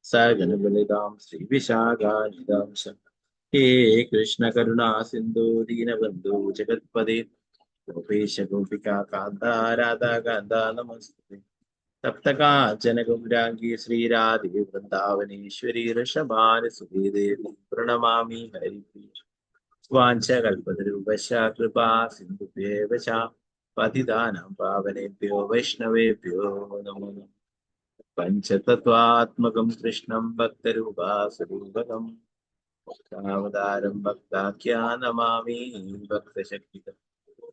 सगनबलिदां श्रीविशाखानिदां हे कृष्ण करुणा सिंधु दीनबंधु जगत्पदे गोपेश गोपिका कांता राधा कांता नमस्ते सप्तकांचन गौरांगी श्रीराधे वृंदावनेश्वरी ऋषभानुसुते देवी प्रणमामि हरिप्रिय वाञ्छकल्पतरुभ्यश्च कृपा सिन्धुभ्येव च पतितानां पावनेभ्यो वैष्णवेभ्यो नमो नमः। पञ्चतत्त्वात्मकं कृष्णं भक्तरूपास्वरूपकं भक्तावतारं भक्ताख्यानमामि भक्तशक्तिदं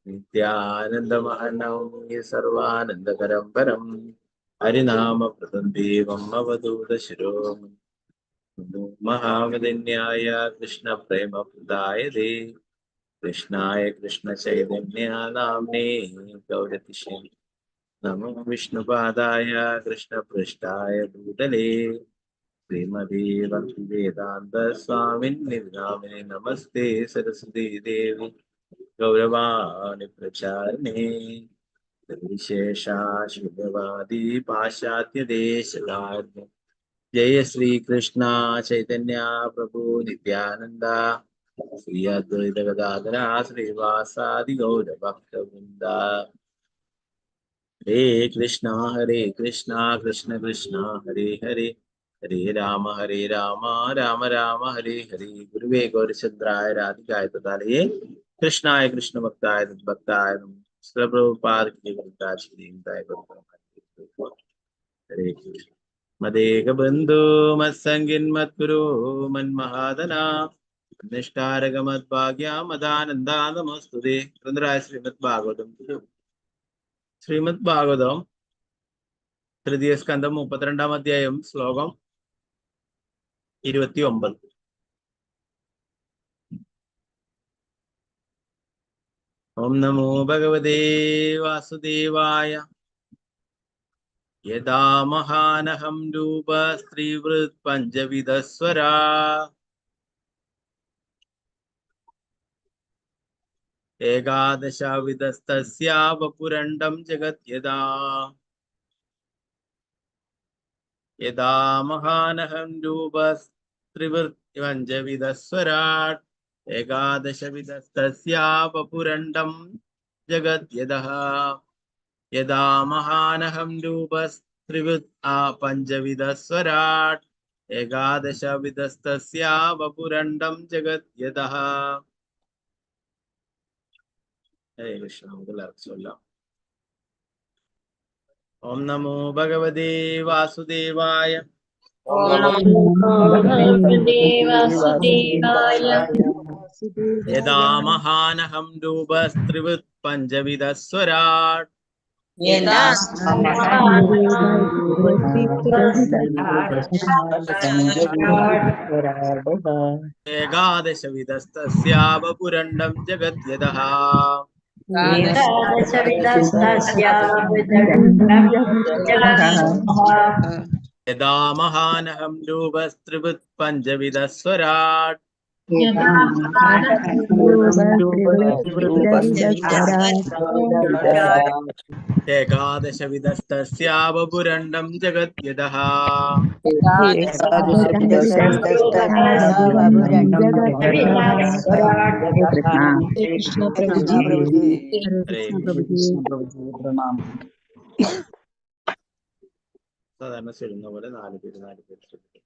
नित्यानन्दमहनौमि सर्वानन्दकरं परं हरिनामप्रदं देवम् अवधूतशिरो महावदन्याय कृष्णप्रेमप्रदाय दे कृष्णाय कृष्णचैतन्य नाम्ने गौरतिशे नमो विष्णुपादाय कृष्णपृष्ठाय भूतले श्रीमते भक्तिवेदान्त स्वामिन्नि नामिने नमस्ते सरस्वती देवी गौरवाणि प्रचारिणे विशेषाशुभवादी पाश्चात्य देशकार्य जय श्री कृष्ण चैतन्य प्रभु नित्यानंद श्री अद्वैत गदाधर श्रीवासादि गौर भक्त वृंद हरे कृष्णा कृष्ण कृष्ण हरे हरे हरे राम राम राम हरे हरे गुरुवे गौरचंद्राय राधिकाय तदालये कृष्णाय कृष्ण भक्ताय भक्ताय प्रभुपाद की हरे कृष्ण मदेक बंधु मत्संगिन मत्गुरु मन्महादना निष्ठारक मद्भाग्या मदानंदा नमस्तुते ശ്രീമദ് ഭാഗവതം തൃതീയ സ്കന്ധം 32-ാം അധ്യായം ശ്ലോകം 29. ഓം നമോ ഭഗവതേ വാസുദേവായ യഥാ മഹാനഹം രൂപ സ്ത്രീവൃത് പഞ്ചവിധസ്വരാ ഏകാദശവിധസ്തസ്യ വപുരണ്ഡം ജഗത് യഥാ മഹാനഹം രൂപ സ്ത്രീവൃത് പഞ്ചവിധസ്വരാട് ഏകാദശവിധസ്തസ്യ വപുരണ്ഡം ജഗത് യഥാ മഹാനഹം രൂപ സ്ത്രീവൃത് പഞ്ചവിധസ്വരാട് ഏകാദശവിധസ്തസ്യ വപുരണ്ഡം ജഗത് ഹരേ കൃഷ്ണ. നമുക്ക് എല്ലാവർക്കും ചൊല്ലാം. ഓം നമോ ഭഗവതേ വാസുദേവായ യഥാ മഹാനഹം രൂപ സ്ത്രീവൃത് പഞ്ചവിധസ്വരാട് ഏകാദശവിധസ്തസ്യ വപുരണ്ഡം ജഗത് യഥാ മഹാനഹം രൂപ സ്ത്രീവൃത് പഞ്ചവിധസ്വരാട് ഏകാദശവിധസ്തസ്യ വപുരണ്ഡം ജഗത് സാധാരണ ചൊല്ലുന്ന പോലെ 4 പേര് ശ്രദ്ധിക്കും.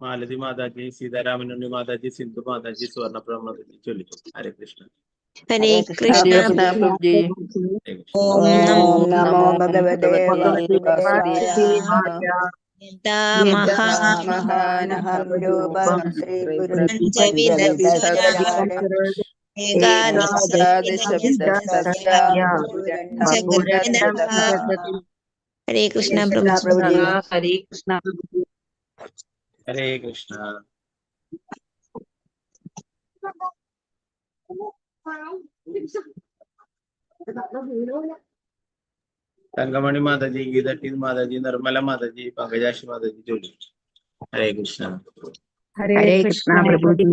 മാലതി മാതാജി, സീതാരാമനുണ്ണി മാതാജി, സിന്ധു മാതാജി, സുവർണപ്രഭ മാതാജി ചൊല്ലിക്കും. ഹരേ കൃഷ്ണ. ഹരേ കൃഷ്ണ. ഓം നമോ ഭഗവതേ വാസുദേവായ മഹാനഹം രൂപം ശ്രീ ഗുരു ഹരേ കൃഷ്ണ പ്രഭുജി. ഹരേ കൃഷ്ണ. ഹരേ കൃഷ്ണ. തങ്കമണി മാതാജി, ഗീതട്ടി മാതാജി, നിർമ്മല മാതാജി, പങ്കജാക്ഷി മാതാജി ജോലി. ഹരേ കൃഷ്ണ. ഹരേ കൃഷ്ണ പ്രഭുജി.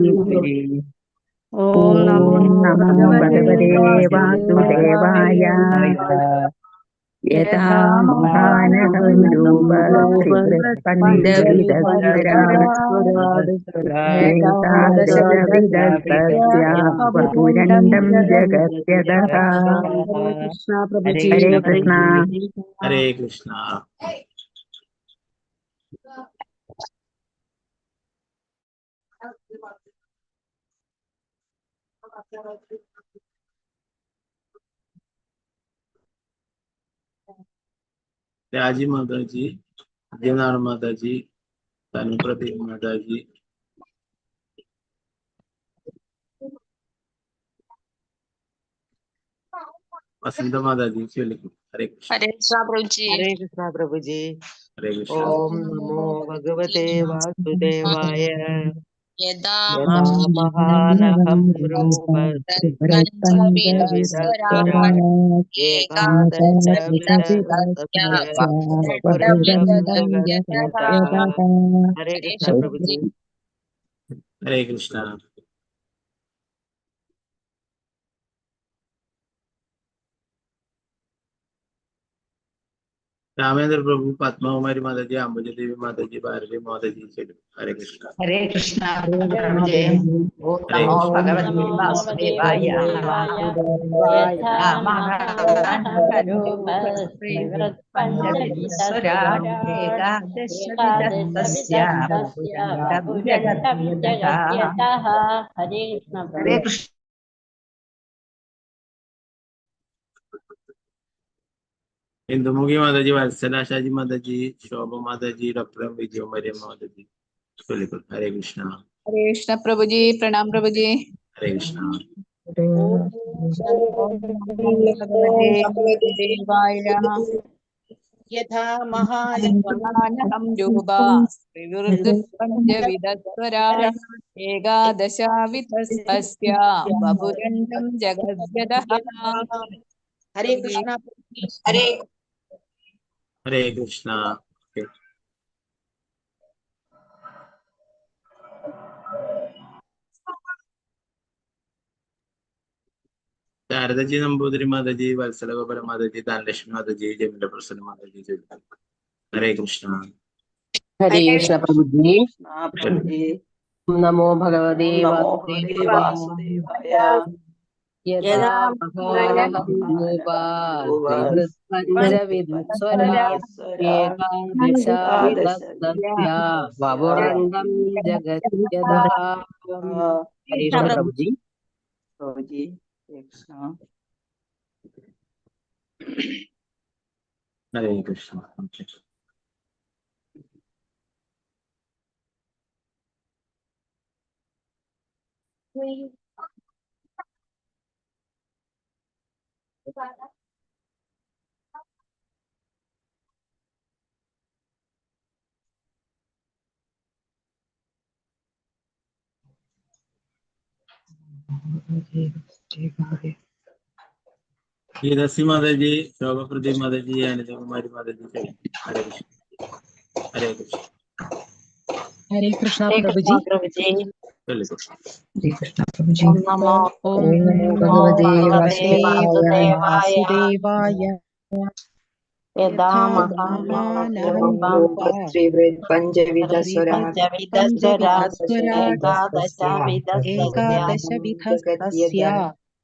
ഓം നമോ ഭഗവതേ വാസുദേവായ यथा महानहं रूपस्त्रिवृत्पञ्चविधस्वरादेकादशविधस्तस्या वपुरण्डं जगत्यतः। हरे कृष्ण। हरे कृष्णा। രാജി മാതാജി, ദിനാണ് മാതാജി, തനുപ്രതി മാതാജി, വസന്ത മാതാജി ചൊല്ലിക്കും. ഹരേ കൃഷ്ണ. हरे कृष्णा प्रभु जी। हरे कृष्णा प्रभु जी। ഹരേ കൃഷ്ണ. ओम नमो भगवते वासुदेवाय। यदा यदा महानहं रूपस्त्रिवृत्पञ्चविधस्वराट् एकादशविधस्तस्य वपुरण्डं जगत्यतः। हरे कृष्णा प्रभु जी। ഹരേ കൃഷ്ണ. രാമേന്ദ്ര പ്രഭു, പത്മകുമാരി മാതാജി, അംബുജദേവി മാതാജി, ഭാരതി മാതാജി ചൊല്ലും. ഹരേ കൃഷ്ണ. हरे कृष्ण प्रभु जी। ओम हरे नमो कृष्ण. भगवते वासुदेवाय नमः। यथा महानहरूपस्त्रिवृत्पञ्चविधस्वराट् एकादशविधस्तस्य वपुरण्डं जगत्यतः। हरे कृष्ण हरे कृष्ण। ഇന്ദുമുഖി മാതാജി, വത്സല ഷാജി മാതാജി, ശോഭ മാതാജി, ഡോക്ടർ എം വിജയ മരിയ മാതാജി ചൊല്ലിക്കും. ഹരേ കൃഷ്ണ. हरे कृष्ण प्रभु जी। प्रणाम प्रभु जी। ഹരേ കൃഷ്ണ. ओम नमो भगवते वासुदेवाय। यथा महानहं रूपस्त्रिवृत्पञ्चविधस्वराट् एकादशविधस्तस्य वपुरण्डं जगत्यतः। हरे कृष्ण। हरे ഹരേ കൃഷ്ണ. ഓക്കെ. ശാരദജി നമ്പൂതിരി മാതാജി, വത്സല ഗോപാല മാതാജി, ധനലക്ഷ്മി മാതാജി, ജമില പ്രസന്ന മാതാജി ചൊല്ലും. ഹരേ കൃഷ്ണ. हरे कृष्ण प्रभु जी। नमो भगवते वासुदेवाय। यदा महानहं रूपस्त्रिवृत्पञ्चविधस्वराट् एकादशविधस्तस्य वपुरण्डं जगत्यतः। हरे कृष्ण प्रभु जी। ഹരേ കൃഷ്ണ. ഓക്കെ. ഗീതശ്രീ മാതാജി, ശോഭ പ്രദീപ് മാതാജി, അനിതകുമാരി മാതാജി ചൊല്ലും. ഹരേ കൃഷ്ണ. ഹരേ കൃഷ്ണ. हरे कृष्णा प्रभु जी। ചൊല്ലിക്കും. ओम नमो भगवते वासुदेवाय। यदा महानहं रूपस्त्रिवृत्पञ्चविधस्वराट् एकादशविधस्तस्य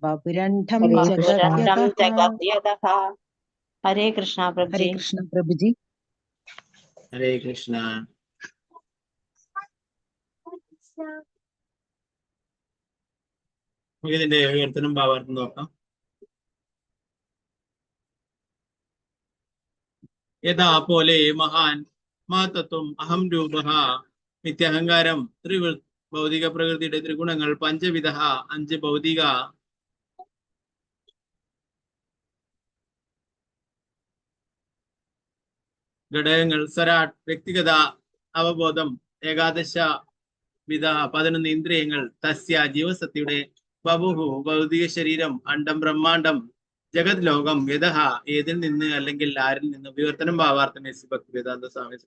वपुरण्डं जगत्यतः। हरे कृष्ण प्रभु हरे जी। कृष्ण प्रभु जी। ഹരേ കൃഷ്ണ. നമുക്ക് ഇതിന്റെ വിവർത്തനം ഭാവാർത്ഥം നോക്കാം. യഥാ പോലെ മഹാൻ മഹത്തത്വം അഹം രൂപ നിത്യഹങ്കാരം ത്രിവൃത് ഭൗതിക പ്രകൃതിയുടെ ത്രിഗുണങ്ങൾ പഞ്ചവിധ അഞ്ച് ഭൗതിക ഘടകങ്ങൾ സ്വരാട് വ്യക്തിഗത അവബോധം ഏകാദശ വിധ 11 ഇന്ദ്രിയങ്ങൾ തസ്യ ജീവസത്തിയുടെ ബഭുഹു ഭൗതിക ശരീരം അണ്ടം ബ്രഹ്മാണ്ടം ജഗത് ലോകം യഥഹ ഏതിൽ നിന്ന് അല്ലെങ്കിൽ ആരിൽ നിന്ന്. വിവർത്തനം ഭാവാർത്ഥം ഭക്തിവേദാന്ത സ്വാമി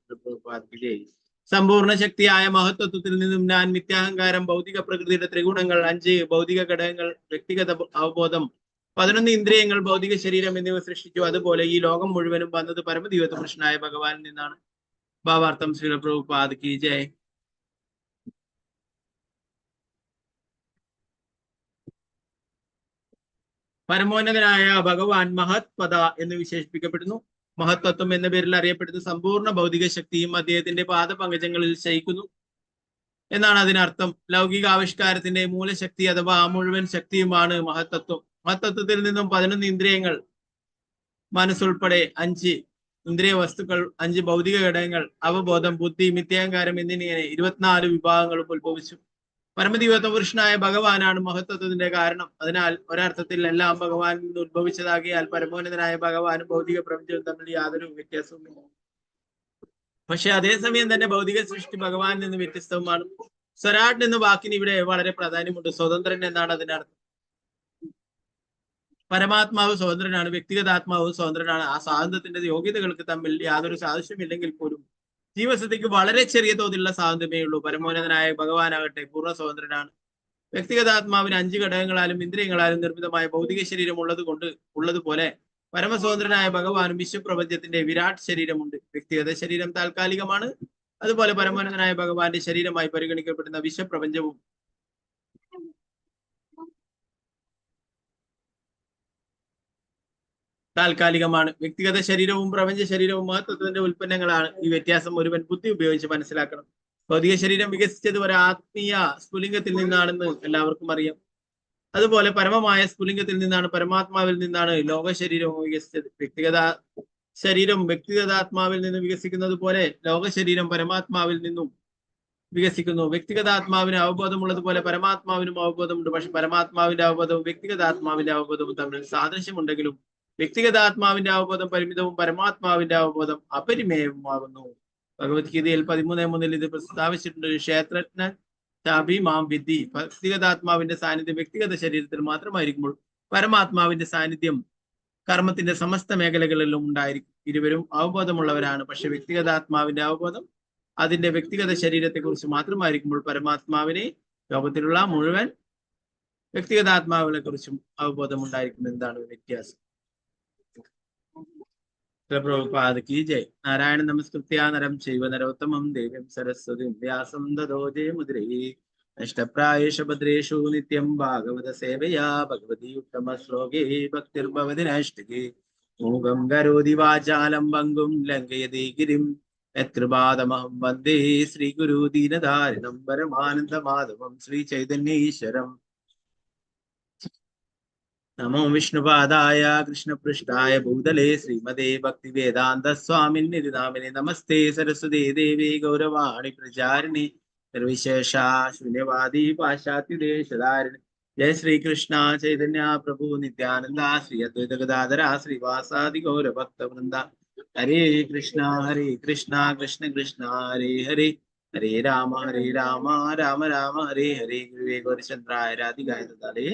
സമ്പൂർണ്ണ ശക്തിയായ മഹത്വത്വത്തിൽ നിന്നും ഞാൻ നിത്യാഹങ്കാരം ഭൗതിക പ്രകൃതിയുടെ ത്രിഗുണങ്ങൾ 5 ഭൗതിക ഘടകങ്ങൾ വ്യക്തിഗത അവബോധം 11 ഇന്ദ്രിയങ്ങൾ, ഭൗതിക ശരീരം എന്നിവ സൃഷ്ടിച്ചു. അതുപോലെ ഈ ലോകം മുഴുവനും വന്നത് പരമദിവ്യ പുരുഷനായ ഭഗവാനിൽ നിന്നാണ്. ഭാവാർത്ഥം ശ്രീല പ്രഭുപാദ് കി ജയ്. പരമോന്നതനായ ഭഗവാൻ മഹത്പദ എന്ന് വിശേഷിപ്പിക്കപ്പെടുന്നു. മഹത്തത്വം എന്ന പേരിൽ അറിയപ്പെടുന്ന സമ്പൂർണ്ണ ഭൗതിക ശക്തിയും അദ്ദേഹത്തിന്റെ പാദപങ്കജങ്ങളിൽ ശയിക്കുന്നു എന്നാണ് അതിനർത്ഥം. ലൗകിക ആവിഷ്കാരത്തിന്റെ മൂലശക്തി അഥവാ മുഴുവൻ ശക്തിയുമാണ് മഹത്തത്വം. മഹത്തത്വത്തിൽ നിന്നും 11 ഇന്ദ്രിയങ്ങൾ, മനസ്സുൾപ്പെടെ 5 ഇന്ദ്രിയ വസ്തുക്കൾ, 5 ഭൗതിക ഘടകങ്ങൾ, അവബോധം, ബുദ്ധി, മിഥ്യാഹങ്കാരം എന്നിങ്ങനെ 24 വിഭാഗങ്ങളും ഉത്ഭവിച്ചു. പരമദിവ്യ പുരുഷനായ ഭഗവാനാണ് മഹത്വത്തിന്റെ കാരണം. അതിനാൽ ഒരർത്ഥത്തിൽ എല്ലാം ഭഗവാനിൽ നിന്ന് ഉത്ഭവിച്ചതാകിയാൽ പരമോന്നതനായ ഭഗവാനും ഭൗതിക പ്രപഞ്ചവും തമ്മിൽ യാതൊരു വ്യത്യാസവുമില്ല. പക്ഷെ അതേസമയം തന്നെ ഭൗതിക സൃഷ്ടി ഭഗവാനിൽ നിന്ന് വ്യത്യസ്തവുമാണ്. സ്വരാട് എന്ന വാക്കിന് ഇവിടെ വളരെ പ്രാധാന്യമുണ്ട്. സ്വതന്ത്രൻ എന്നാണ് അതിനർത്ഥം. പരമാത്മാവ് സ്വതന്ത്രനാണ്, വ്യക്തിഗതാത്മാവ് സ്വതന്ത്രനാണ്. ആ സ്വാതന്ത്ര്യത്തിന്റെ യോഗ്യതകൾക്ക് തമ്മിൽ യാതൊരു സാദൃശ്യമില്ലെങ്കിൽ പോലും ജീവസത്തയ്ക്ക് വളരെ ചെറിയ തോതിലുള്ള സ്വാതന്ത്ര്യമേ ഉള്ളൂ. പരമോന്നതനായ ഭഗവാനാകട്ടെ പൂർണ്ണ സ്വതന്ത്രനാണ്. വ്യക്തിഗതാത്മാവിന് 5 ഘടകങ്ങളാലും ഇന്ദ്രിയങ്ങളാലും നിർമ്മിതമായ ഭൗതിക ശരീരം ഉള്ളതുപോലെ പരമസ്വതന്ത്രനായ ഭഗവാനും വിശ്വപ്രപഞ്ചത്തിന്റെ വിരാട് ശരീരമുണ്ട്. വ്യക്തിഗത ശരീരം താൽക്കാലികമാണ്. അതുപോലെ പരമോന്നതനായ ഭഗവാന്റെ ശരീരമായി പരിഗണിക്കപ്പെടുന്ന വിശ്വപ്രപഞ്ചവും താൽക്കാലികമാണ്. വ്യക്തിഗത ശരീരവും പ്രപഞ്ച ശരീരവും മഹത്വത്തിന്റെ ഉൽപ്പന്നങ്ങളാണ്. ഈ വ്യത്യാസം ഒരുവൻ ബുദ്ധി ഉപയോഗിച്ച് മനസ്സിലാക്കണം. ഭൗതിക ശരീരം വികസിച്ചത് ഒരു ആത്മീയ സ്ഫുലിംഗത്തിൽ നിന്നാണെന്ന് എല്ലാവർക്കും അറിയാം. അതുപോലെ പരമമായ സ്ഫുലിംഗത്തിൽ നിന്നാണ്, പരമാത്മാവിൽ നിന്നാണ് ലോക ശരീരവും വികസിച്ചത്. വ്യക്തിഗത ശരീരം വ്യക്തിഗതാത്മാവിൽ നിന്ന് വികസിക്കുന്നത് പോലെ ലോക ശരീരം പരമാത്മാവിൽ നിന്നും വികസിക്കുന്നു. വ്യക്തിഗതാത്മാവിന് അവബോധമുള്ളതുപോലെ പരമാത്മാവിനും അവബോധമുണ്ട്. പക്ഷെ പരമാത്മാവിന്റെ അവബോധവും വ്യക്തിഗതാത്മാവിന്റെ അവബോധവും തമ്മിൽ സാദൃശ്യമുണ്ടെങ്കിലും വ്യക്തിഗതാത്മാവിന്റെ അവബോധം പരിമിതവും പരമാത്മാവിന്റെ അവബോധം അപരിമേയവുമാകുന്നു. ഭഗവത്ഗീതയിൽ 13:3 ഇത് പ്രസ്താവിച്ചിട്ടുണ്ട്. ക്ഷേത്രജ്ഞ മാം വിദ്ധി. വ്യക്തിഗതാത്മാവിന്റെ സാന്നിധ്യം വ്യക്തിഗത ശരീരത്തിൽ മാത്രമായിരിക്കുമ്പോൾ പരമാത്മാവിന്റെ സാന്നിധ്യം കർമ്മത്തിന്റെ സമസ്ത മേഖലകളിലും ഉണ്ടായിരിക്കും. ഇരുവരും അവബോധമുള്ളവരാണ്. പക്ഷെ വ്യക്തിഗതാത്മാവിന്റെ അവബോധം അതിന്റെ വ്യക്തിഗത ശരീരത്തെ കുറിച്ച് മാത്രമായിരിക്കുമ്പോൾ പരമാത്മാവിനെ ലോകത്തിലുള്ള മുഴുവൻ വ്യക്തിഗതാത്മാവിനെ കുറിച്ചും അവബോധം ഉണ്ടായിരിക്കും. എന്താണ് വ്യത്യാസം? പ്രഭുപാദ കി ജയ്. നാരായണ നമസ്കൃത്യ നരം ചൈവ നരോത്തമം ദേവീം സരസ്വതീം വ്യാസം തതോ ജയമുദ്രൈ. നഷ്ടപ്രായേഷ ഭദ്രേഷു നിത്യം ഭാഗവത സേവയാ ഭഗവതി ഉത്തമ ശ്ലോകേ ഭക്തിർഭവതി നൈഷ്ഠികേ. മൂകം കരോതി വാചാലം ഭംഗും ലംഘയതി ഗിരിം യത്കൃപാദമഹം വന്ദേ ശ്രീഗുരു ദീനധാരിണം പരമാനന്ദ മാധവം ശ്രീ ചൈതന്യീശ്വരം. നമോ വിഷ്ണുപാദായ കൃഷ്ണപൃഷ്ഠായ ഭൂതലേ ശ്രീമതേ ഭക്തി വേദാന്ത സ്വാമിന്നിധി നാമിനെ. നമസ്തേ സരസ്വതേ ദേവി ഗൗരവാണി പ്രചാരിണി നിർവിശേഷ ശൂന്യവാദി പാശ്ചാത്യദേശധാരിണി. ജയ ശ്രീകൃഷ്ണ ചൈതന്യ പ്രഭു നിത്യാനന്ദ ശ്രീ അദ്വൈത ഗദാധര ശ്രീവാസാദി ഗൗരഭക്ത വൃന്ദ. ഹരേ കൃഷ്ണ കൃഷ്ണ കൃഷ്ണ ഹരേ ഹരേ, ഹരേ രാമ രാമ രാമ ഹരേ ഹരേ. ഗുരുവേ ഗൗരചന്ദ്രായ രാധികായ തദാലേ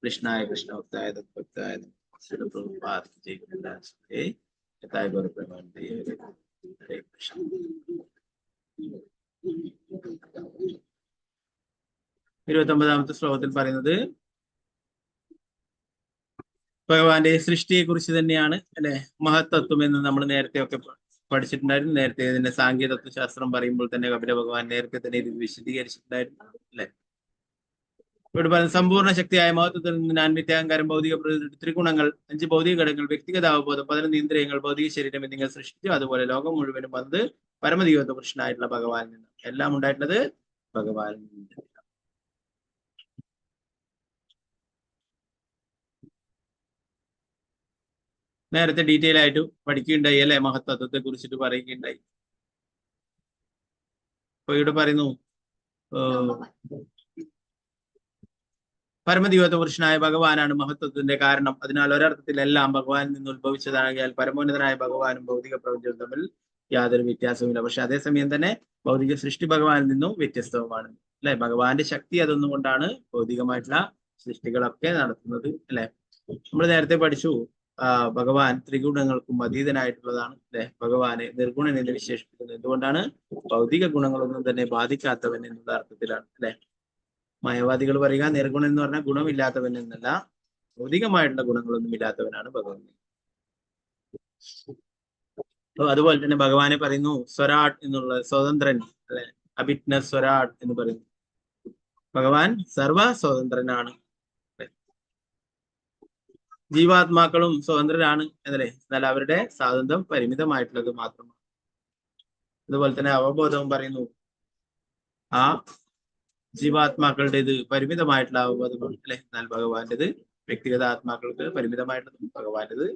कृष्णाय कृष्ण भक्ताय भक्ताय श्री प्रभुपाद जय गुरुदास हरे यथाय गौर प्रेमानंदे हरे कृष्ण. 29ാമത്തെ ശ്ലോകത്തിൽ പറയുന്നത് ഭഗവാന്റെ സൃഷ്ടിയെ കുറിച്ച് തന്നെയാണ് അല്ലെ. മഹത്തത്വം എന്ന് നമ്മൾ നേരത്തെ ഒക്കെ പഠിച്ചിട്ടുണ്ടായിരുന്നു. നേരത്തെ ഇതിന്റെ സാങ്കേതിക തത്വശാസ്ത്രം പറയുമ്പോൾ തന്നെ കപില ഭഗവാൻ നേരത്തെ തന്നെ ഇത് വിശദീകരിച്ചിട്ടുണ്ടായിരുന്നു അല്ലെ. ഇവിടെ പറയുന്ന സമ്പൂർണ്ണ ശക്തിയായ മഹത്വത്തിൽ നിന്ന് ഞാൻ മിഥ്യാഹങ്കാരം, ഭൗതിക ത്രിഗുണങ്ങൾ, 5 ഭൗതിക ഘടകങ്ങൾ, വ്യക്തിഗത അവബോധം, 11 ഇന്ദ്രിയങ്ങൾ, ഭൗതിക ശരീരം എന്നിങ്ങനെ സൃഷ്ടിച്ചു. അതുപോലെ ലോകം മുഴുവനും വന്നത് പരമദിവ്യ പുരുഷനായിട്ടുള്ള ഭഗവാനിൽ നിന്ന്. എല്ലാം ഉണ്ടായിട്ടുള്ളത് ഭഗവാനിൽ നിന്ന്. നേരത്തെ ഡീറ്റെയിൽ ആയിട്ട് പഠിക്കുകയുണ്ടായി അല്ലെ, മഹത്തത്വത്തെ കുറിച്ചിട്ട് പറയുകയുണ്ടായി. അപ്പൊ ഇവിടെ പറയുന്നു പരമദിവ്യ പുരുഷനായ ഭഗവാനാണ് മഹത്വത്തിന്റെ കാരണം. അതിനാൽ ഒരർത്ഥത്തിൽ എല്ലാം ഭഗവാനിൽ നിന്ന് ഉത്ഭവിച്ചതാകിയാൽ പരമോന്നതനായ ഭഗവാനും ഭൗതിക പ്രപഞ്ചവും തമ്മിൽ യാതൊരു വ്യത്യാസവുമില്ല. പക്ഷെ അതേസമയം തന്നെ ഭൗതിക സൃഷ്ടി ഭഗവാനിൽ നിന്നും വ്യത്യസ്തവുമാണ് അല്ലെ. ഭഗവാന്റെ ശക്തി അതൊന്നും കൊണ്ടാണ് ഭൗതികമായിട്ടുള്ള സൃഷ്ടികളൊക്കെ നടത്തുന്നത് അല്ലെ. നമ്മൾ നേരത്തെ പഠിച്ചു ഭഗവാൻ ത്രിഗുണങ്ങൾക്കും അതീതനായിട്ടുള്ളതാണ് അല്ലെ. ഭഗവാനെ നിർഗുണൻ എന്ന് വിശേഷിപ്പിക്കുന്നത് എന്തുകൊണ്ടാണ്? ഭൗതിക ഗുണങ്ങളൊന്നും തന്നെ ബാധിക്കാത്തവൻ എന്നുള്ള അർത്ഥത്തിലാണ് അല്ലെ. മായവാദികൾ പറയുക നിർഗുണൻ എന്ന് പറഞ്ഞാൽ ഗുണമില്ലാത്തവൻ എന്നല്ല, ഭൗതികമായിട്ടുള്ള ഗുണങ്ങളൊന്നും ഇല്ലാത്തവനാണ് ഭഗവാൻ. അതുപോലെ തന്നെ ഭഗവാനെ പറയുന്നു സ്വരാട് എന്നുള്ള സ്വതന്ത്രൻ, അല്ലെ, അഭിജ്ഞ സ്വരാട് എന്ന് പറയുന്നു. ഭഗവാൻ സർവ സ്വതന്ത്രനാണ്. ജീവാത്മാക്കളും സ്വതന്ത്രരാണ് എന്നല്ലേ, എന്നാൽ അവരുടെ സ്വാതന്ത്ര്യം പരിമിതമായിട്ടുള്ളത് മാത്രമാണ്. അതുപോലെ തന്നെ അവബോധവും പറയുന്നു ആ ജീവാത്മാക്കളുടേത് പരിമിതമായിട്ടുള്ള അവബോധമാണ്, അല്ലെ, എന്നാൽ ഭഗവാന്റേത് വ്യക്തിഗത ആത്മാക്കൾക്ക് പരിമിതമായിട്ടുള്ളതും ഭഗവാന്റേത്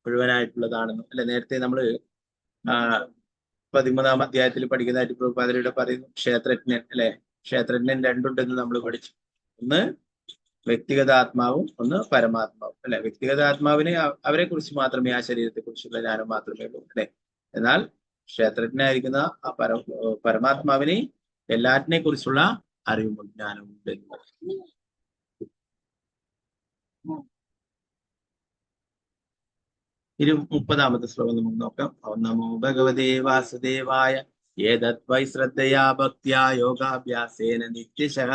മുഴുവനായിട്ടുള്ളതാണെന്നും, അല്ലെ. നേരത്തെ നമ്മള് 13-ാം അധ്യായത്തിൽ പഠിക്കുന്നതായിട്ട് പ്രഭുപാദരുടെ പറയുന്നു ക്ഷേത്രജ്ഞൻ, അല്ലെ, ക്ഷേത്രജ്ഞൻ രണ്ടുണ്ടെന്ന് നമ്മൾ പഠിച്ചു. ഒന്ന് വ്യക്തിഗത ആത്മാവും ഒന്ന് പരമാത്മാവും, അല്ലെ. വ്യക്തിഗത ആത്മാവിനെ അവരെ കുറിച്ച് മാത്രമേ, ആ ശരീരത്തെ കുറിച്ചുള്ള ജ്ഞാനം മാത്രമേ ഉള്ളൂ, അല്ലെ. എന്നാൽ ക്ഷേത്രജ്ഞനായിരിക്കുന്ന ആ പരമാത്മാവിനെ എല്ലാറ്റിനെ കുറിച്ചുള്ള അറിവും ജ്ഞാനവും ഉണ്ട്. 30-ാമത്തെ ശ്ലോകം നമുക്ക് നോക്കാം. ഓം നമോ ഭഗവതേ വാസുദേവായ ഏതത് വൈ ശ്രദ്ധയാ ഭക്ത്യാ യോഗാഭ്യാസേന നിത്യശഃ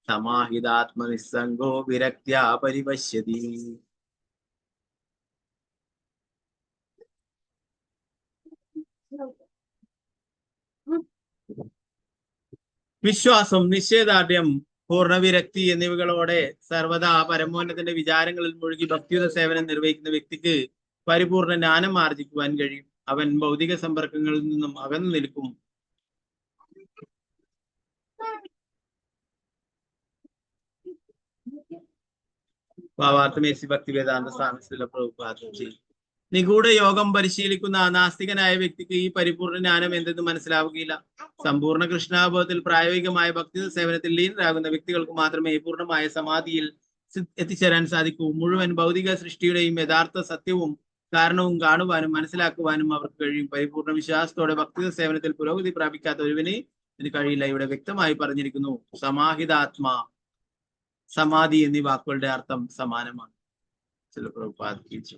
സമാഹിതാത്മനിസ്സംഗോ വിരക്ത്യാ പരിപശ്യതി. വിശ്വാസം, നിശ്ചയദാർഢ്യം, പൂർണ്ണവിരക്തി എന്നിവകളോടെ സർവദാ പരമോന്നതന്റെ വിചാരങ്ങളിൽ മുഴുകി ഭക്തിയുത സേവനം നിർവഹിക്കുന്ന വ്യക്തിക്ക് പരിപൂർണ ജ്ഞാനം ആർജിക്കുവാൻ കഴിയും. അവൻ ഭൗതിക സമ്പർക്കങ്ങളിൽ നിന്നും അകന്നു നിൽക്കും. ഭാവാർത്ഥമേസി ഭക്തി വേദാന്ത സ്വാമി പ്രഭുപാദജി. നിഗൂഢ യോഗം പരിശീലിക്കുന്ന നാസ്തികനായ വ്യക്തിക്ക് ഈ പരിപൂർണ ജ്ഞാനം എന്തെന്ന് മനസ്സിലാവുകയില്ല. സമ്പൂർണ്ണ കൃഷ്ണാബോധത്തിൽ പ്രായോഗികമായ ഭക്തി സേവനത്തിൽ ലീനരാകുന്ന വ്യക്തികൾക്ക് മാത്രമേ പൂർണ്ണമായ സമാധിയിൽ എത്തിച്ചേരാൻ സാധിക്കൂ. മുഴുവൻ ഭൗതിക സൃഷ്ടിയുടെയും യഥാർത്ഥ സത്യവും കാരണവും കാണുവാനും മനസ്സിലാക്കുവാനും അവർക്ക് കഴിയും. പരിപൂർണ്ണ വിശ്വാസത്തോടെ ഭക്തി സേവനത്തിൽ പുരോഗതി പ്രാപിക്കാത്ത ഒരുവിന് ഇത് കഴിയില്ല. ഇവിടെ വ്യക്തമായി പറഞ്ഞിരിക്കുന്നു സമാഹിതാത്മാ, സമാധി എന്നീ വാക്കുകളുടെ അർത്ഥം സമാനമാണ്. ചില പ്രഭുപാദിച്ചു.